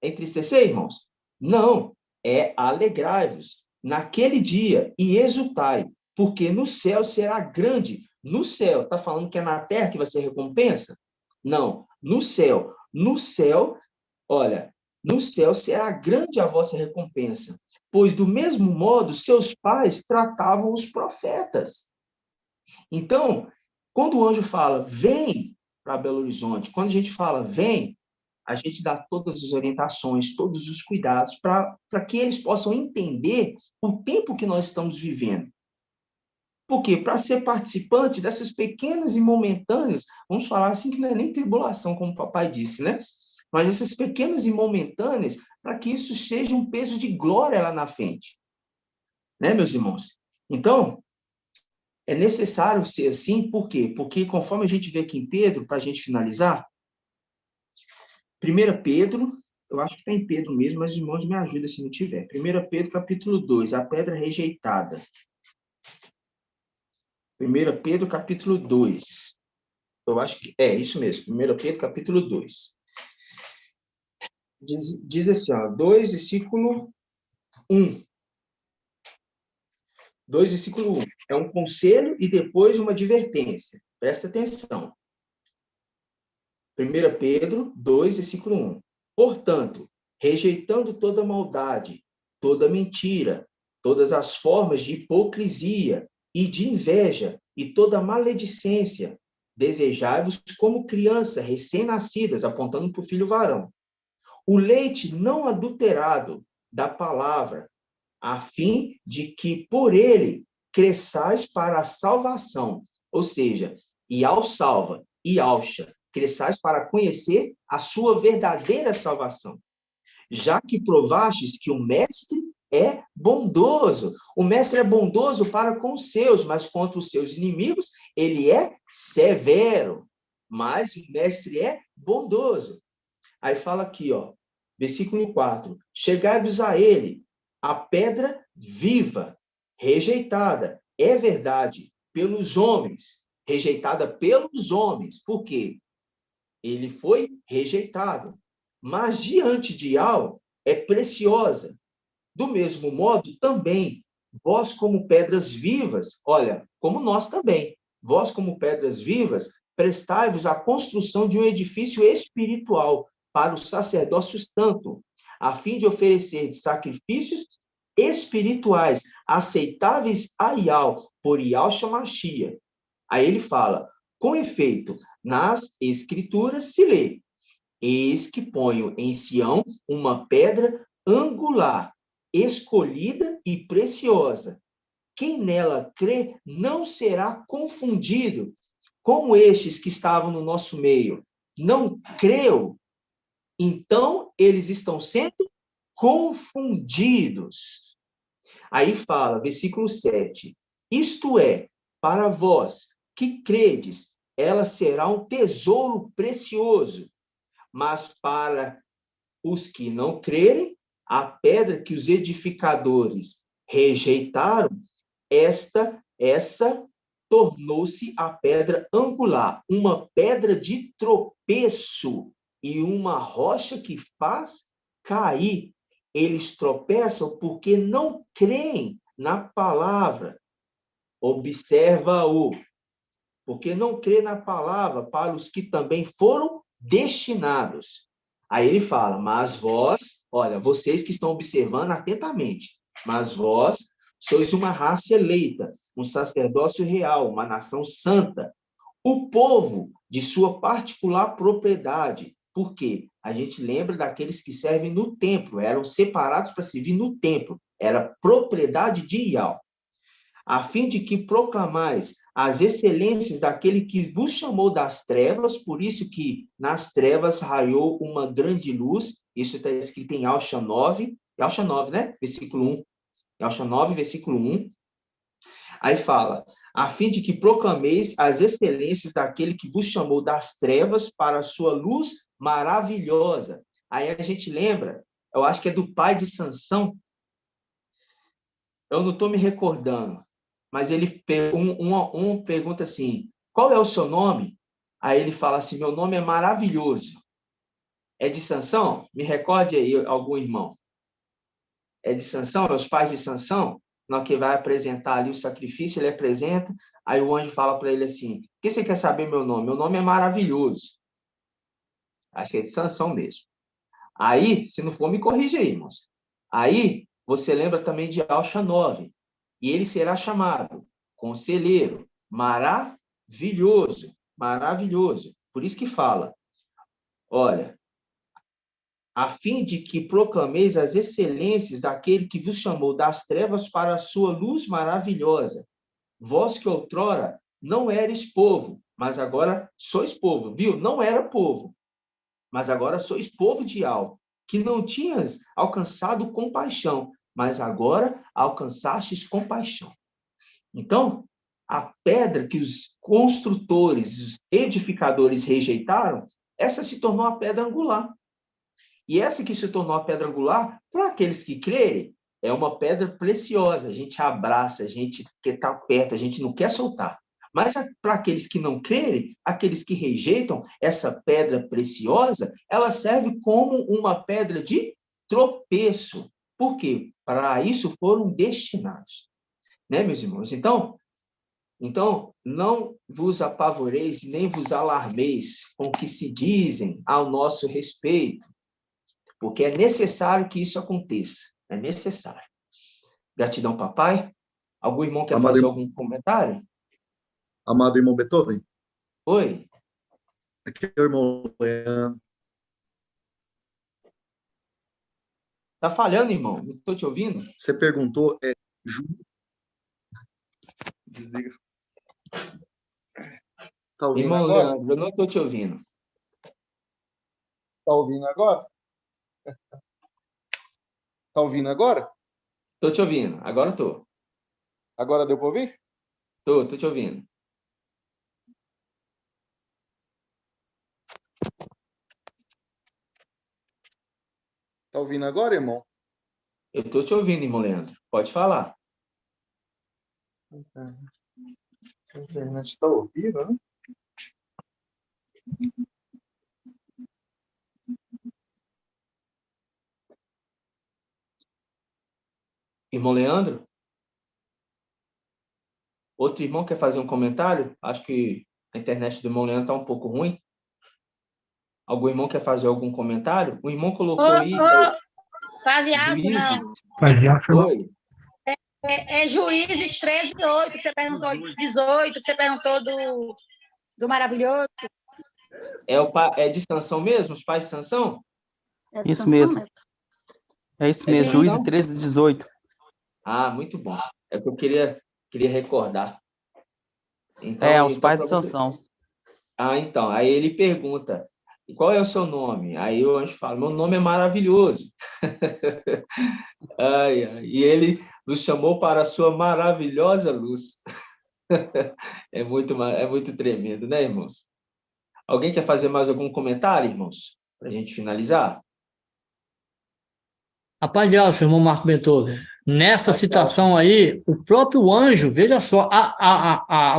É entristecer, irmãos? Não, é alegrai-vos naquele dia e exultai, porque no céu será grande. No céu, está falando que é na terra que vai ser recompensa? Não, no céu. No céu, olha, no céu será grande a vossa recompensa, pois do mesmo modo seus pais tratavam os profetas. Então, quando o anjo fala, vem, para Belo Horizonte. Quando a gente fala vem, a gente dá todas as orientações, todos os cuidados para que eles possam entender o tempo que nós estamos vivendo. Porque para ser participante dessas pequenas e momentâneas, vamos falar assim que não é nem tribulação, como o papai disse, né? Mas essas pequenas e momentâneas, para que isso seja um peso de glória lá na frente. Né, meus irmãos? Então, é necessário ser assim, por quê? Porque conforme a gente vê aqui em Pedro, para a gente finalizar, 1 Pedro, eu acho que está em Pedro mesmo, mas os irmãos me ajudam se não tiver. 1 Pedro, capítulo 2, a pedra rejeitada. 1 Pedro, capítulo 2. Eu acho que é isso mesmo, 1 Pedro, capítulo 2. Diz assim, ó, 2, versículo 1. 2, versículo 1. É um conselho e depois uma advertência. Presta atenção. 1 Pedro 2, versículo 1. Portanto, rejeitando toda maldade, toda mentira, todas as formas de hipocrisia e de inveja e toda maledicência, desejai-vos como crianças recém-nascidas, apontando para o filho varão, o leite não adulterado da palavra, a fim de que por ele cresçais para a salvação. Ou seja, Ial salva, Ialcha, cresçais para conhecer a sua verdadeira salvação. Já que provastes que o mestre é bondoso. O mestre é bondoso para com os seus, mas contra os seus inimigos ele é severo. Mas o mestre é bondoso. Aí fala aqui, ó, versículo 4. Chegai-vos a ele, a pedra viva, rejeitada, é verdade, pelos homens. Rejeitada pelos homens. Por quê? Ele foi rejeitado. Mas diante de Ial é preciosa. Do mesmo modo, também, vós como pedras vivas, olha, como nós também, vós como pedras vivas, prestai-vos à construção de um edifício espiritual para o sacerdócio santo, a fim de oferecer sacrifícios espirituais aceitáveis a Ial, por Ialcha Machia. Aí ele fala, com efeito, nas escrituras se lê, eis que ponho em Sião uma pedra angular, escolhida e preciosa. Quem nela crê não será confundido, como estes que estavam no nosso meio. Não creu, então eles estão sendo confundidos. Aí fala, versículo 7, isto é, para vós que credes, ela será um tesouro precioso, mas para os que não crerem, a pedra que os edificadores rejeitaram, essa tornou-se a pedra angular, uma pedra de tropeço e uma rocha que faz cair. Eles tropeçam porque não creem na palavra. Observa-o. Porque não crê na palavra para os que também foram destinados. Aí ele fala, mas vós, olha, vocês que estão observando atentamente, mas vós sois uma raça eleita, um sacerdócio real, uma nação santa, o povo de sua particular propriedade. Por quê? A gente lembra daqueles que servem no templo, eram separados para servir no templo, era propriedade de Ial, a fim de que proclamais as excelências daquele que vos chamou das trevas, por isso que nas trevas raiou uma grande luz, isso está escrito em Yalcha 9, né? Versículo 1. Yalcha 9, versículo 1. Aí fala, a fim de que proclameis as excelências daquele que vos chamou das trevas para a sua luz maravilhosa. Aí a gente lembra, eu acho que é do pai de Sansão, eu não estou me recordando, mas ele pergunta assim, qual é o seu nome? Aí ele fala assim, meu nome é Maravilhoso. É de Sansão? Me recorde aí algum irmão. É de Sansão? É os pais de Sansão? Na hora que vai apresentar ali o sacrifício, ele apresenta, aí o anjo fala para ele assim, por que você quer saber meu nome? Meu nome é Maravilhoso. Acho que é de Sansão mesmo. Aí, se não for, me corrija aí, irmãos. Aí, você lembra também de Yalcha 9. E ele será chamado Conselheiro, Maravilhoso, Maravilhoso. Por isso que fala, olha, a fim de que proclameis as excelências daquele que vos chamou das trevas para a sua luz maravilhosa. Vós que outrora não eres povo, mas agora sois povo, viu? Não era povo, mas agora sois povo de algo, que não tinhas alcançado compaixão, mas agora alcançastes compaixão. Então, a pedra que os construtores, os edificadores rejeitaram, essa se tornou a pedra angular. E essa que se tornou a pedra angular, para aqueles que crerem, é uma pedra preciosa. A gente abraça, a gente quer estar perto, a gente não quer soltar. Mas para aqueles que não crerem, aqueles que rejeitam essa pedra preciosa, ela serve como uma pedra de tropeço. Por quê? Para isso foram destinados. Né, meus irmãos? Então, não vos apavoreis nem vos alarmeis com o que se dizem ao nosso respeito, porque é necessário que isso aconteça. É necessário. Gratidão, papai. Algum irmão quer fazer algum comentário? Amado irmão Beethoven? Oi. Aqui é o irmão Leandro. Tá falhando, irmão? Não estou te ouvindo? Você perguntou, desliga. Tá ouvindo irmão agora? Leandro, eu não estou te ouvindo. Tá ouvindo agora? Tá ouvindo agora? Estou te ouvindo. Agora estou. Agora deu para ouvir? Estou te ouvindo. Tá ouvindo agora, irmão? Eu estou te ouvindo, irmão Leandro. Pode falar. A internet está ouvindo, né? Irmão Leandro? Outro irmão quer fazer um comentário? Acho que a internet do irmão Leandro está um pouco ruim. Algum irmão quer fazer algum comentário? O irmão colocou aí... Fase alto, não. Fase alto, Oi. É Juízes 13 e 8, que você perguntou, 18, que você perguntou do maravilhoso. É de Sansão mesmo? Os pais de Sansão? Isso mesmo. É isso mesmo, Juízes 13 e 18. Ah, muito bom. É o que eu queria recordar. Então, os pais de Sansão. Então. Aí ele pergunta, e qual é o seu nome? Aí o anjo fala, meu nome é maravilhoso. E ele nos chamou para a sua maravilhosa luz. É muito tremendo, né, irmãos? Alguém quer fazer mais algum comentário, irmãos? Para a gente finalizar? A paz de Alça, irmão Marco Beethoven. Nessa citação aí, o próprio anjo, veja só,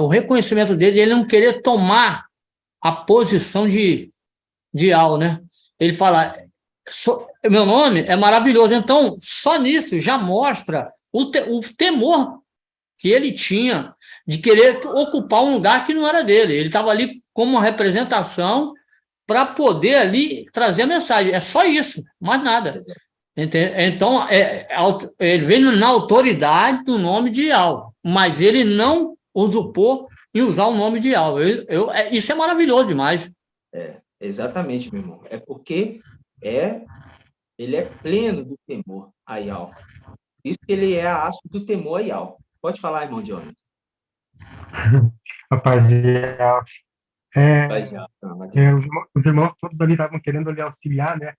o reconhecimento dele, ele não querer tomar a posição de Al, né? Ele fala, meu nome é maravilhoso. Então, só nisso já mostra o temor que ele tinha de querer ocupar um lugar que não era dele. Ele estava ali como uma representação para poder ali trazer a mensagem. É só isso, mais nada. Então, ele vem na autoridade do nome de Al, mas ele não usurpou em usar o nome de Al. Isso é maravilhoso demais. Exatamente, meu irmão. É porque ele é pleno do temor a Yal. Isso que ele é a haste do temor a Yal. Pode falar, irmão Jonathan. Rapaz, os irmãos todos ali estavam querendo ali auxiliar, né?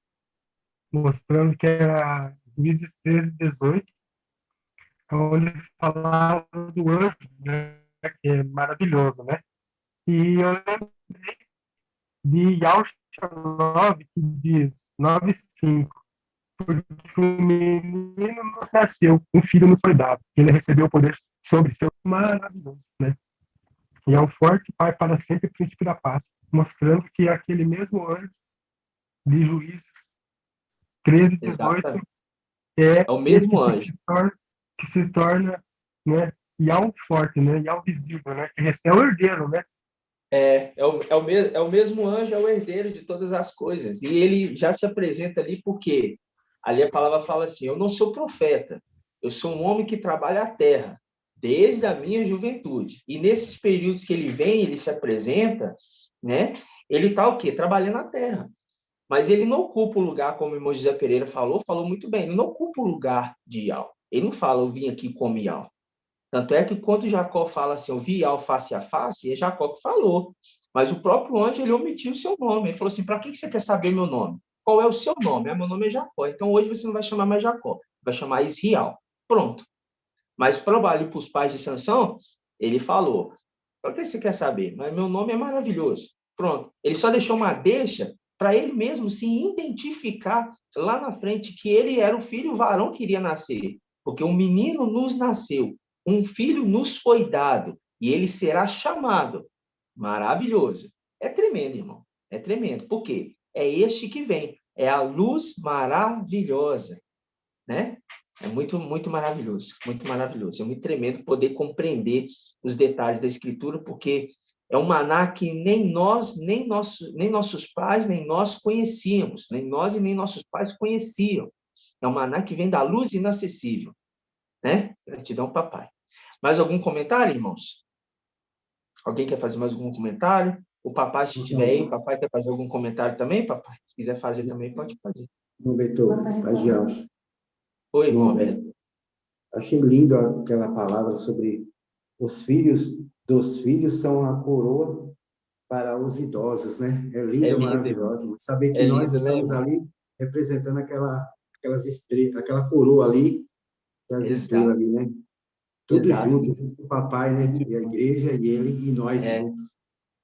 Mostrando que era Juízes 13 e 18, onde falava do anjo, né? Que é maravilhoso, né? E eu lembrei de Yal-9, que diz 9:5, porque o menino nos nasceu, um filho nos foi dado, ele recebeu o poder sobre seu maravilhoso, né? E é um forte pai para sempre, príncipe da paz, mostrando que aquele mesmo anjo de Juízes 13 e 18 é o mesmo anjo que se torna, né, Yal forte, né, Yal visível, né, que é o herdeiro, né? É o mesmo anjo, é o herdeiro de todas as coisas. E ele já se apresenta ali porque ali a palavra fala assim, eu não sou profeta, eu sou um homem que trabalha a terra desde a minha juventude. E nesses períodos que ele vem, ele se apresenta, né? Ele está o quê? Trabalhando a terra. Mas ele não ocupa o lugar, como o irmão José Pereira falou muito bem, ele não ocupa o lugar de Iau. Ele não fala, eu vim aqui como Iau. Tanto é que quando Jacó fala assim, eu vi Iau face a face, é Jacó que falou. Mas o próprio anjo, ele omitiu o seu nome. Ele falou assim, para que você quer saber meu nome? Qual é o seu nome? Meu nome é Jacó. Então, hoje você não vai chamar mais Jacó, vai chamar Israel. Pronto. Mas para os pais de Sansão, ele falou, para que você quer saber? Mas meu nome é maravilhoso. Pronto. Ele só deixou uma deixa para ele mesmo se identificar lá na frente que ele era o filho varão que iria nascer. Porque um menino nos nasceu, um filho nos foi dado, e ele será chamado. Maravilhoso. É tremendo, irmão. É tremendo. Por quê? É este que vem. É a luz maravilhosa. Né? É muito, muito maravilhoso. Muito maravilhoso. É muito tremendo poder compreender os detalhes da Escritura, porque é um maná que nem nós, nem nossos pais, nem nós conhecíamos. Nem nós e nem nossos pais conheciam. É um maná que vem da luz inacessível. Né? Gratidão, papai. Mais algum comentário, irmãos? Alguém quer fazer mais algum comentário? O papai, se estiver aí, o papai quer fazer algum comentário também, papai? Se quiser fazer também, pode fazer. Roberto, Paz de Alves. Oi, irmão Alberto. Achei lindo aquela palavra sobre os filhos dos filhos são a coroa para os idosos, né? É lindo, é maravilhoso. Saber que nós estamos ali representando aquelas estrelas, aquela coroa ali, das estrelas ali, né? Tudo junto, o papai, né? E a igreja, e ele, e nós juntos.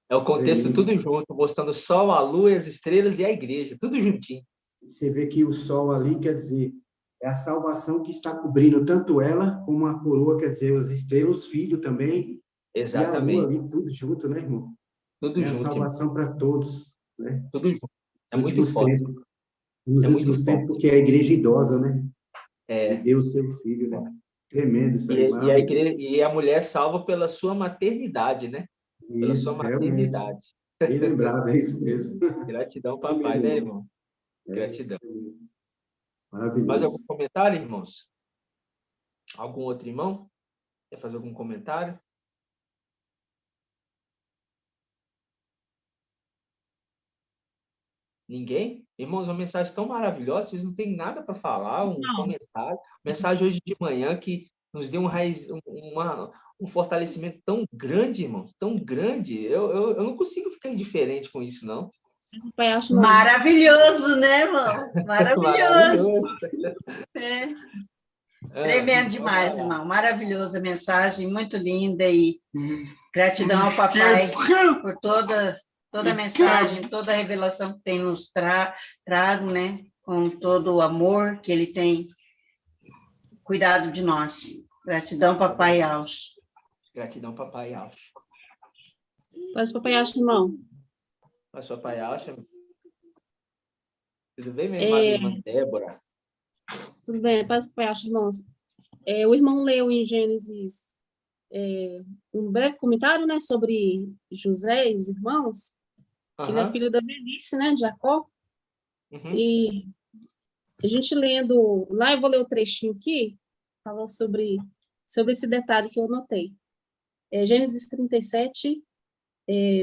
É o contexto tudo junto, mostrando o sol, a lua, as estrelas e a igreja, tudo juntinho. Você vê que o sol ali, quer dizer, é a salvação que está cobrindo tanto ela como a coroa, quer dizer, as estrelas, os filhos também. Exatamente. E a lua ali, tudo junto, né, irmão? Tudo junto. É a salvação para todos, né? Tudo junto. É muito forte. Nos últimos tempos, porque é a igreja idosa, né? É. E deu o seu filho, né? Tremendo isso aí. E a mulher salva pela sua maternidade, né? Pela sua maternidade. Bem lembrado, é isso mesmo. Gratidão, papai, né, irmão? Gratidão. Maravilhoso. Mais algum comentário, irmãos? Algum outro irmão? Quer fazer algum comentário? Ninguém? Irmãos, uma mensagem tão maravilhosa, vocês não têm nada para falar, comentário. Mensagem hoje de manhã que nos deu um fortalecimento tão grande, irmãos, tão grande. Eu não consigo ficar indiferente com isso, não. Maravilhoso, né, irmão? Maravilhoso. Tremendo demais, irmão. Maravilhosa mensagem, muito linda, e gratidão ao papai por toda a mensagem, toda a revelação que tem nos trago, né? Com todo o amor que ele tem cuidado de nós. Gratidão, papai Alves. Gratidão, papai Alves. Paz, papai Alves, irmão. Paz, papai Alves. Tudo bem, minha irmã Débora? Tudo bem, paz, papai Alves, irmãos. O irmão leu em Gênesis um breve comentário, né, sobre José e os irmãos, que ele é filho da velhice, né, de Jacó. E a gente lendo, lá eu vou ler o trechinho aqui, falou sobre esse detalhe que eu notei. Gênesis 37,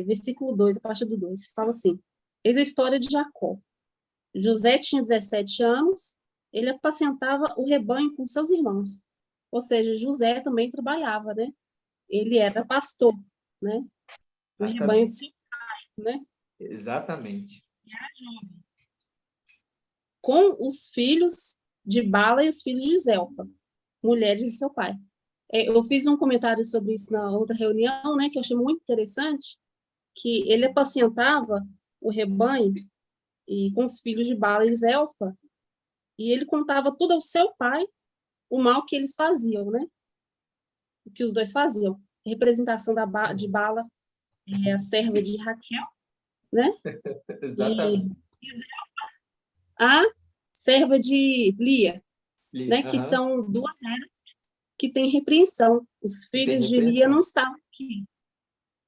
versículo 2, a partir do 2, fala assim: eis a história de Jacó. José tinha 17 anos, ele apacentava o rebanho com seus irmãos. Ou seja, José também trabalhava, né? Ele era pastor, né? O rebanho de seu pai, né? Exatamente. E era jovem. Com os filhos de Bala e os filhos de Zelfa, mulheres de seu pai. Eu fiz um comentário sobre isso na outra reunião, né? Que eu achei muito interessante, que ele apacentava o rebanho e com os filhos de Bala e Zelfa, e ele contava tudo ao seu pai, o mal que eles faziam, né? O que os dois faziam. A representação de Bala é a serva de Raquel, né? Exatamente. E Zelfa, a serva de Lia, né? Que são duas eras que têm repreensão. Os filhos de Lia não estavam aqui.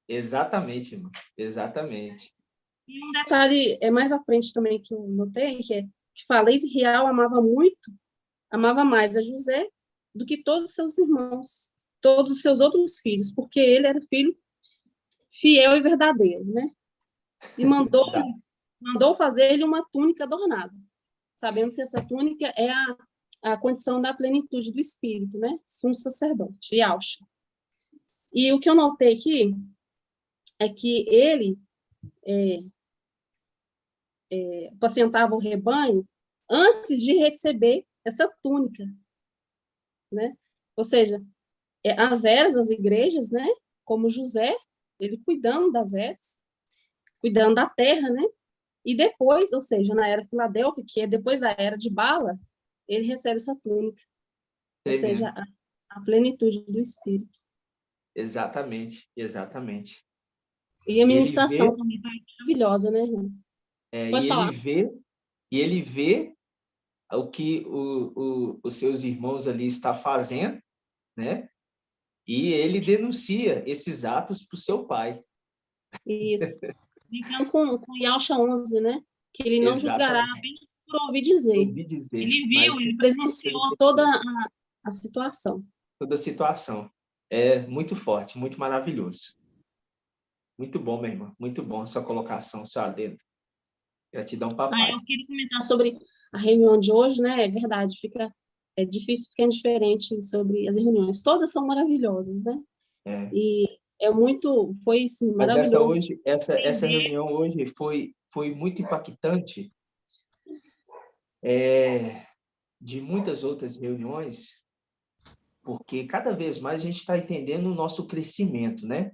Exatamente, irmão. Exatamente. E um detalhe mais à frente também que eu notei, que fala, Israel amava mais a José do que todos os seus irmãos, todos os seus outros filhos, porque ele era filho fiel e verdadeiro, né? e mandou fazer-lhe uma túnica adornada, sabendo se essa túnica é a condição da plenitude do Espírito, né? Sumo sacerdote, Yahshua. E o que eu notei aqui é que ele apacentava o rebanho antes de receber essa túnica, né? Ou seja, as eras, as igrejas, né? Como José, ele cuidando das eras, cuidando da terra, né? E depois, ou seja, na era Filadélfia, que é depois da era de Bala, ele recebe essa túnica, ou seja, a plenitude do Espírito. Exatamente, exatamente. E a ministração também foi maravilhosa, né, irmão? Pode falar. E ele vê o que os seus irmãos ali estão fazendo, né? E ele denuncia esses atos para o seu pai. Isso. Brincando com Yahshua 11, né? Que ele não julgará apenas por ouvir dizer. Ele viu, ele presenciou toda a situação. Toda a situação. É muito forte, muito maravilhoso. Muito bom, minha irmã. Muito bom essa colocação, seu adendo. Gratidão, papai. Eu queria comentar sobre a reunião de hoje, né? É verdade, é difícil ficar indiferente sobre as reuniões. Todas são maravilhosas, né? E foi sim, maravilhoso. Mas essa reunião hoje foi muito impactante, de muitas outras reuniões, porque cada vez mais a gente está entendendo o nosso crescimento, né?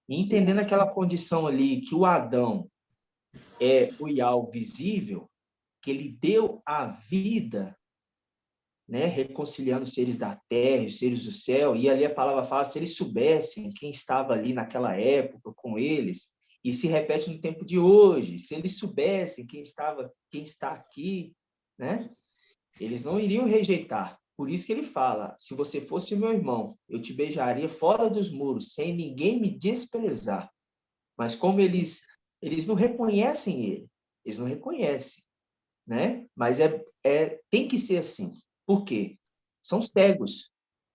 E entendendo aquela condição ali que o Adão é o Yahweh visível, que ele deu a vida, né, reconciliando os seres da terra, os seres do céu, e ali a palavra fala, se eles soubessem quem estava ali naquela época com eles, e se repete no tempo de hoje, se eles soubessem quem está aqui, né, eles não iriam rejeitar. Por isso que ele fala, se você fosse meu irmão, eu te beijaria fora dos muros, sem ninguém me desprezar. Mas como eles não reconhecem ele, eles não reconhecem, né? Mas tem que ser assim. Por quê? São cegos.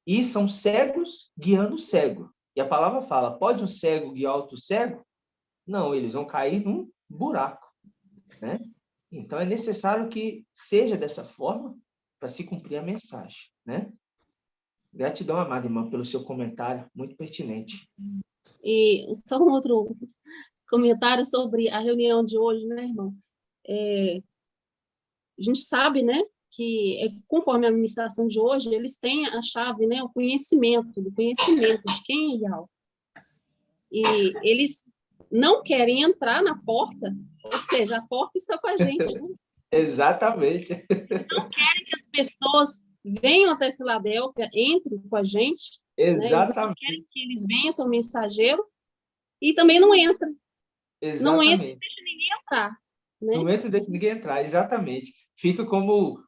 E são cegos guiando o cego. E a palavra fala, pode um cego guiar outro cego? Não, eles vão cair num buraco, né? Então, é necessário que seja dessa forma para se cumprir a mensagem, né? Gratidão, amada irmã, pelo seu comentário, muito pertinente. E só um outro comentário sobre a reunião de hoje, né, irmão? A gente sabe, né, que conforme a administração de hoje, eles têm a chave, né, o conhecimento de quem é Yahweh. E eles não querem entrar na porta, ou seja, a porta está com a gente, né? Exatamente. Eles não querem que as pessoas venham até Filadélfia, entrem com a gente. Exatamente. Né? Eles não querem que eles venham como mensageiro e também não entram. Exatamente. Não entra e deixa ninguém entrar. Né? Não entra e deixa ninguém entrar, exatamente. Fica como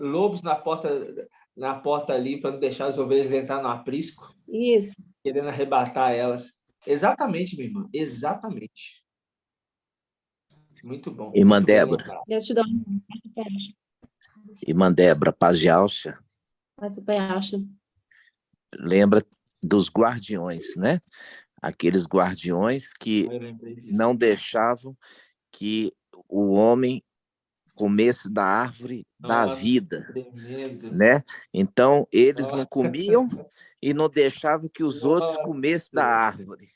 lobos na porta ali para não deixar as ovelhas entrar no aprisco. Isso. Querendo arrebatar elas. Exatamente, minha irmã. Exatamente. Muito bom. Irmã muito Débora. Gratidão. Irmã Débora, paz de Alcha. Paz de Alcha. Lembra dos guardiões, né? Aqueles guardiões que não deixavam que o homem comesse da árvore da vida, tremendo. Né? Então, eles não comiam e não deixavam que os outros comessem da árvore.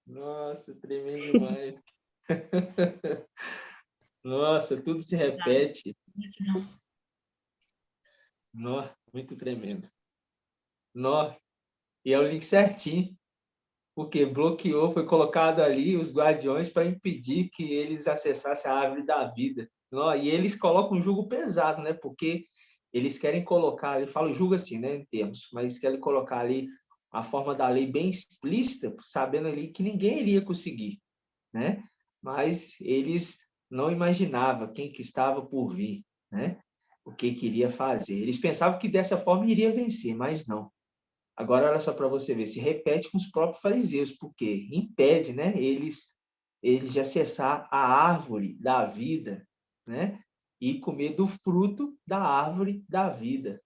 Nossa, tremendo demais. Nossa, tudo se repete. Nossa, muito tremendo. Nossa, e é o link certinho, porque bloqueou, foi colocado ali os guardiões para impedir que eles acessassem a árvore da vida. E eles colocam um jugo pesado, né? Porque eles querem colocar, eu falo jugo assim, né, em termos, mas eles querem colocar ali a forma da lei bem explícita, sabendo ali que ninguém iria conseguir, né? Mas eles não imaginavam quem que estava por vir, né? O que queria fazer. Eles pensavam que dessa forma iria vencer, mas não. Agora, olha só para você ver, se repete com os próprios fariseus, porque impede, né, eles de acessar a árvore da vida, né, e comer do fruto da árvore da vida.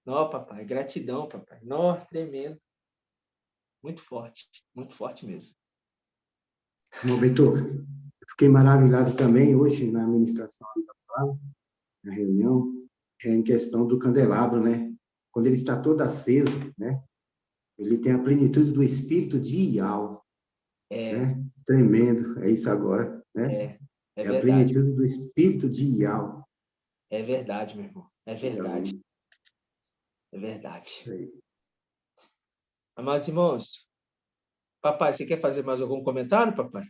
Não, papai, gratidão, papai. Não, tremendo. Muito forte mesmo. Bom, Vitor, eu fiquei maravilhado também hoje na administração da palavra, na reunião, em questão do candelabro, né? Quando ele está todo aceso, né? Ele tem a plenitude do espírito de Ial, né? Tremendo, é isso agora, né? É a verdade. plenitude do espírito de Ial. É verdade, meu irmão. É verdade. É verdade. Amados irmãos, papai, você quer fazer mais algum comentário, papai?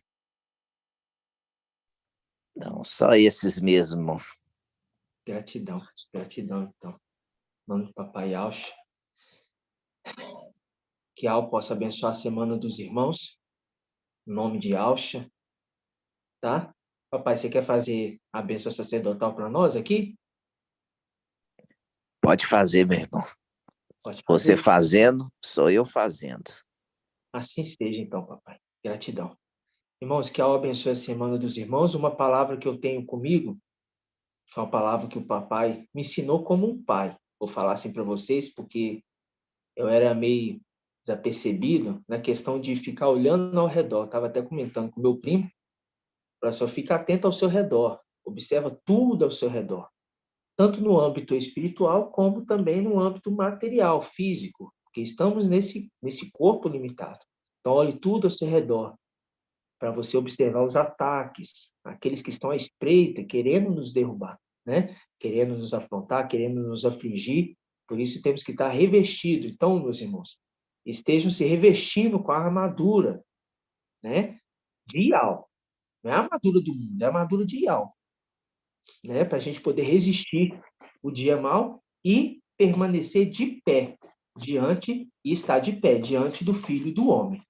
Não, só esses mesmo. Gratidão, gratidão, então. Em nome do papai Alcha. Que Al possa abençoar a semana dos irmãos. Em nome de Alcha. Tá? Papai, você quer fazer a bênção sacerdotal para nós aqui? Pode fazer, meu irmão. Pode fazer. Você fazendo, sou eu fazendo. Assim seja, então, papai. Gratidão. Irmãos, que Al abençoe a semana dos irmãos. Uma palavra que eu tenho comigo foi uma palavra que o papai me ensinou como um pai. Vou falar assim para vocês, porque eu era meio desapercebido na questão de ficar olhando ao redor. Estava até comentando com meu primo, para só ficar atento ao seu redor. Observa tudo ao seu redor. Tanto no âmbito espiritual, como também no âmbito material, físico, porque estamos nesse corpo limitado. Então, olhe tudo ao seu redor, para você observar os ataques, aqueles que estão à espreita, querendo nos derrubar, né? Querendo nos afrontar, querendo nos afligir. Por isso, temos que estar revestidos. Então, meus irmãos, estejam se revestindo com a armadura, né? De Ial. Não é a armadura do mundo, é a armadura de Ial. Né? Para a gente poder resistir o dia mau e permanecer de pé diante, e estar de pé diante do Filho do Homem.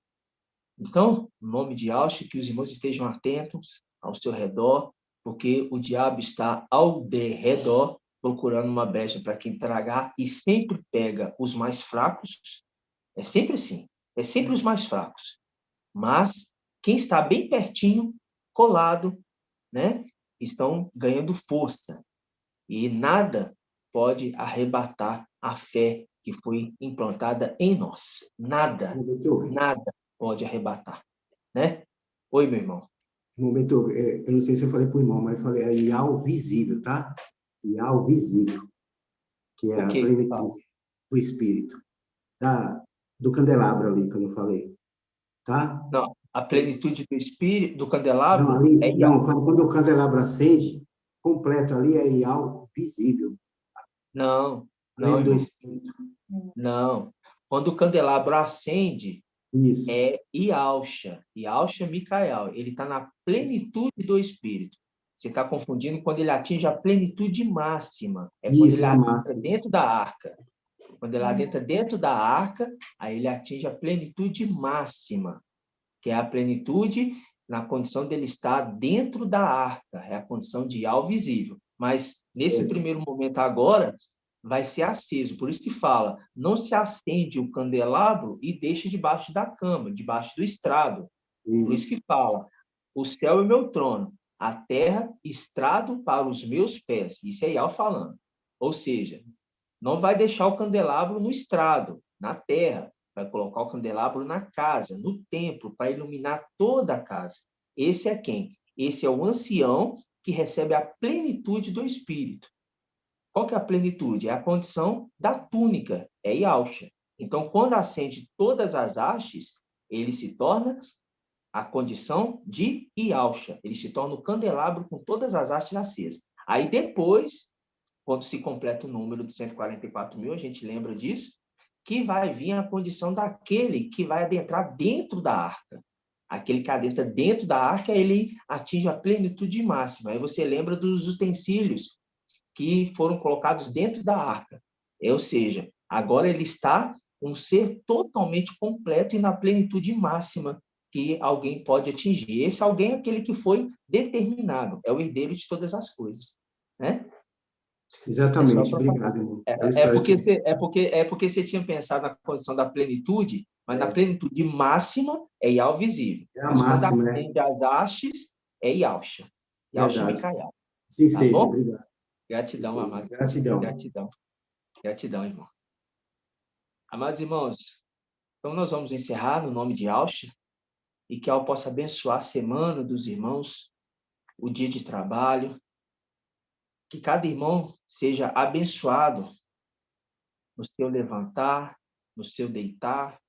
Então, no nome de Alcha, que os irmãos estejam atentos ao seu redor, porque o diabo está ao derredor, procurando uma brecha para quem tragar, e sempre pega os mais fracos. É sempre assim, é sempre os mais fracos. Mas quem está bem pertinho, colado, né, estão ganhando força. E nada pode arrebatar a fé que foi implantada em nós. Nada pode arrebatar, né? Oi, meu irmão. Um momento, eu não sei se eu falei para o irmão, mas eu falei Ial visível, tá? Ial visível, que é a plenitude do espírito, do candelabro ali, que eu não falei, tá? Não, a plenitude do espírito, do candelabro, não, ali, é Ial. Não, quando o candelabro acende, completo ali é Ial visível. Não, além do espírito. Não. Quando o candelabro acende, isso. É Ialcha Micael. Ele está na plenitude do Espírito. Você está confundindo quando ele atinge a plenitude máxima. É quando ele adentra dentro da arca. Quando ele adentra dentro da arca, aí ele atinge a plenitude máxima, que é a plenitude na condição dele estar dentro da arca. É a condição de Ial visível. Mas, nesse primeiro momento agora, vai ser aceso. Por isso que fala, não se acende o candelabro e deixa debaixo da cama, debaixo do estrado. Por isso que fala, o céu é o meu trono, a terra estrado para os meus pés. Isso é Ial falando. Ou seja, não vai deixar o candelabro no estrado, na terra. Vai colocar o candelabro na casa, no templo, para iluminar toda a casa. Esse é quem? Esse é o ancião que recebe a plenitude do Espírito. Qual que é a plenitude? É a condição da túnica, é Ialcha. Então, quando acende todas as hastes, ele se torna a condição de Ialcha. Ele se torna o candelabro com todas as hastes acesas. Aí depois, quando se completa o número de 144.000, a gente lembra disso, que vai vir a condição daquele que vai adentrar dentro da arca. Aquele que adentra dentro da arca, ele atinge a plenitude máxima. Aí você lembra dos utensílios que foram colocados dentro da arca. Ou seja, agora ele está um ser totalmente completo e na plenitude máxima que alguém pode atingir. Esse alguém é aquele que foi determinado, é o herdeiro de todas as coisas, né? Exatamente, obrigado, irmão. É porque você tinha pensado na condição da plenitude, mas na plenitude máxima é Ial visível. É a mas máxima, quando acende as hastes, é Ialcha. Ialcha Micael. Sim, tá seja, bom? obrigado. Gratidão, amado. Gratidão. Gratidão, irmão. Amados irmãos, então nós vamos encerrar no nome de Alcha. e que Al possa abençoar a semana dos irmãos, o dia de trabalho, que cada irmão seja abençoado no seu levantar, no seu deitar,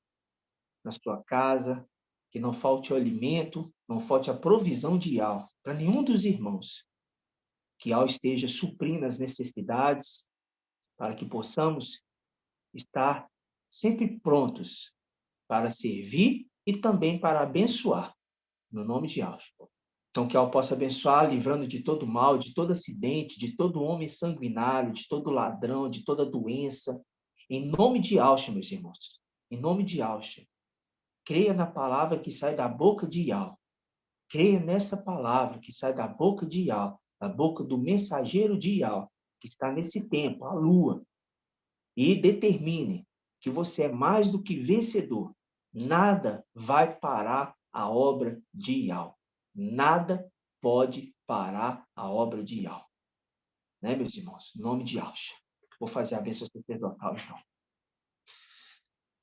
na sua casa, que não falte o alimento, não falte a provisão de Al para nenhum dos irmãos, que Al esteja suprindo as necessidades, para que possamos estar sempre prontos para servir e também para abençoar, no nome de Al. Então, que Al possa abençoar, livrando de todo mal, de todo acidente, de todo homem sanguinário, de todo ladrão, de toda doença, em nome de Al, meus irmãos, em nome de Al. Creia na palavra que sai da boca de Al. Creia nessa palavra que sai da boca de Al, da boca do mensageiro de Al, que está nesse tempo, a lua, e determine que você é mais do que vencedor. Nada vai parar a obra de Al. Nada pode parar a obra de Al. Né, meus irmãos? Em nome de Al. Vou fazer a bênção sacerdotal, então.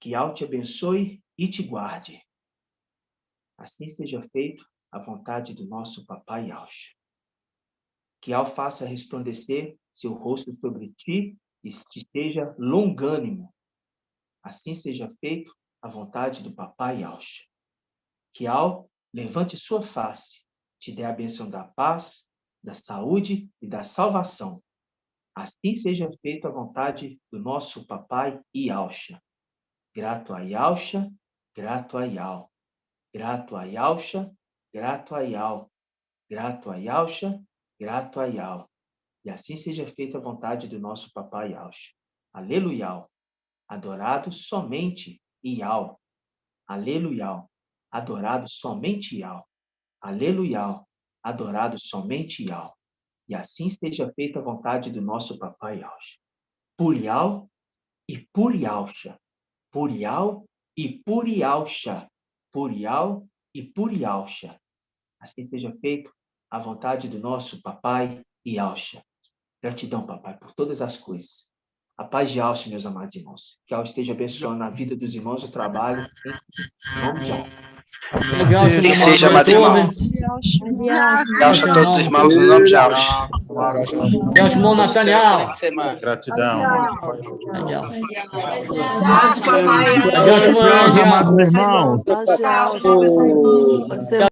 Que Al te abençoe e te guarde. Assim seja feito a vontade do nosso Papai Al. Que Al faça resplandecer seu rosto sobre ti e te seja longânimo. Assim seja feito a vontade do Papai Al. Que Al levante sua face, te dê a bênção da paz, da saúde e da salvação. Assim seja feita a vontade do nosso Papai Yahshua. Grato a Yahshua, grato a Yah. Grato a Yahshua, grato a Yah. Grato a Yahshua, grato a Yah. E assim seja feita a vontade do nosso Papai Yahshua. Aleluia. Adorado somente Yah. Aleluia. Adorado somente Yah. Aleluia. Adorado somente Yah. E assim seja feita a vontade do nosso Papai Yahshua. Por Yah e por Yahshua. Por Yah e por Yahshua. Por Yah e por Yahshua. Assim seja feito a vontade do nosso Papai Yahshua. Gratidão, Papai, por todas as coisas. A paz de Yahshua, meus amados irmãos. Que Yahshua esteja abençoando a vida dos irmãos, o trabalho. Em nome de Yahshua. Que seja, amado irmão. Yahshua a todos os irmãos, no nome de Yahshua. Yahshua, irmão Nathaniel. Gratidão. Yahshua, amados irmãos.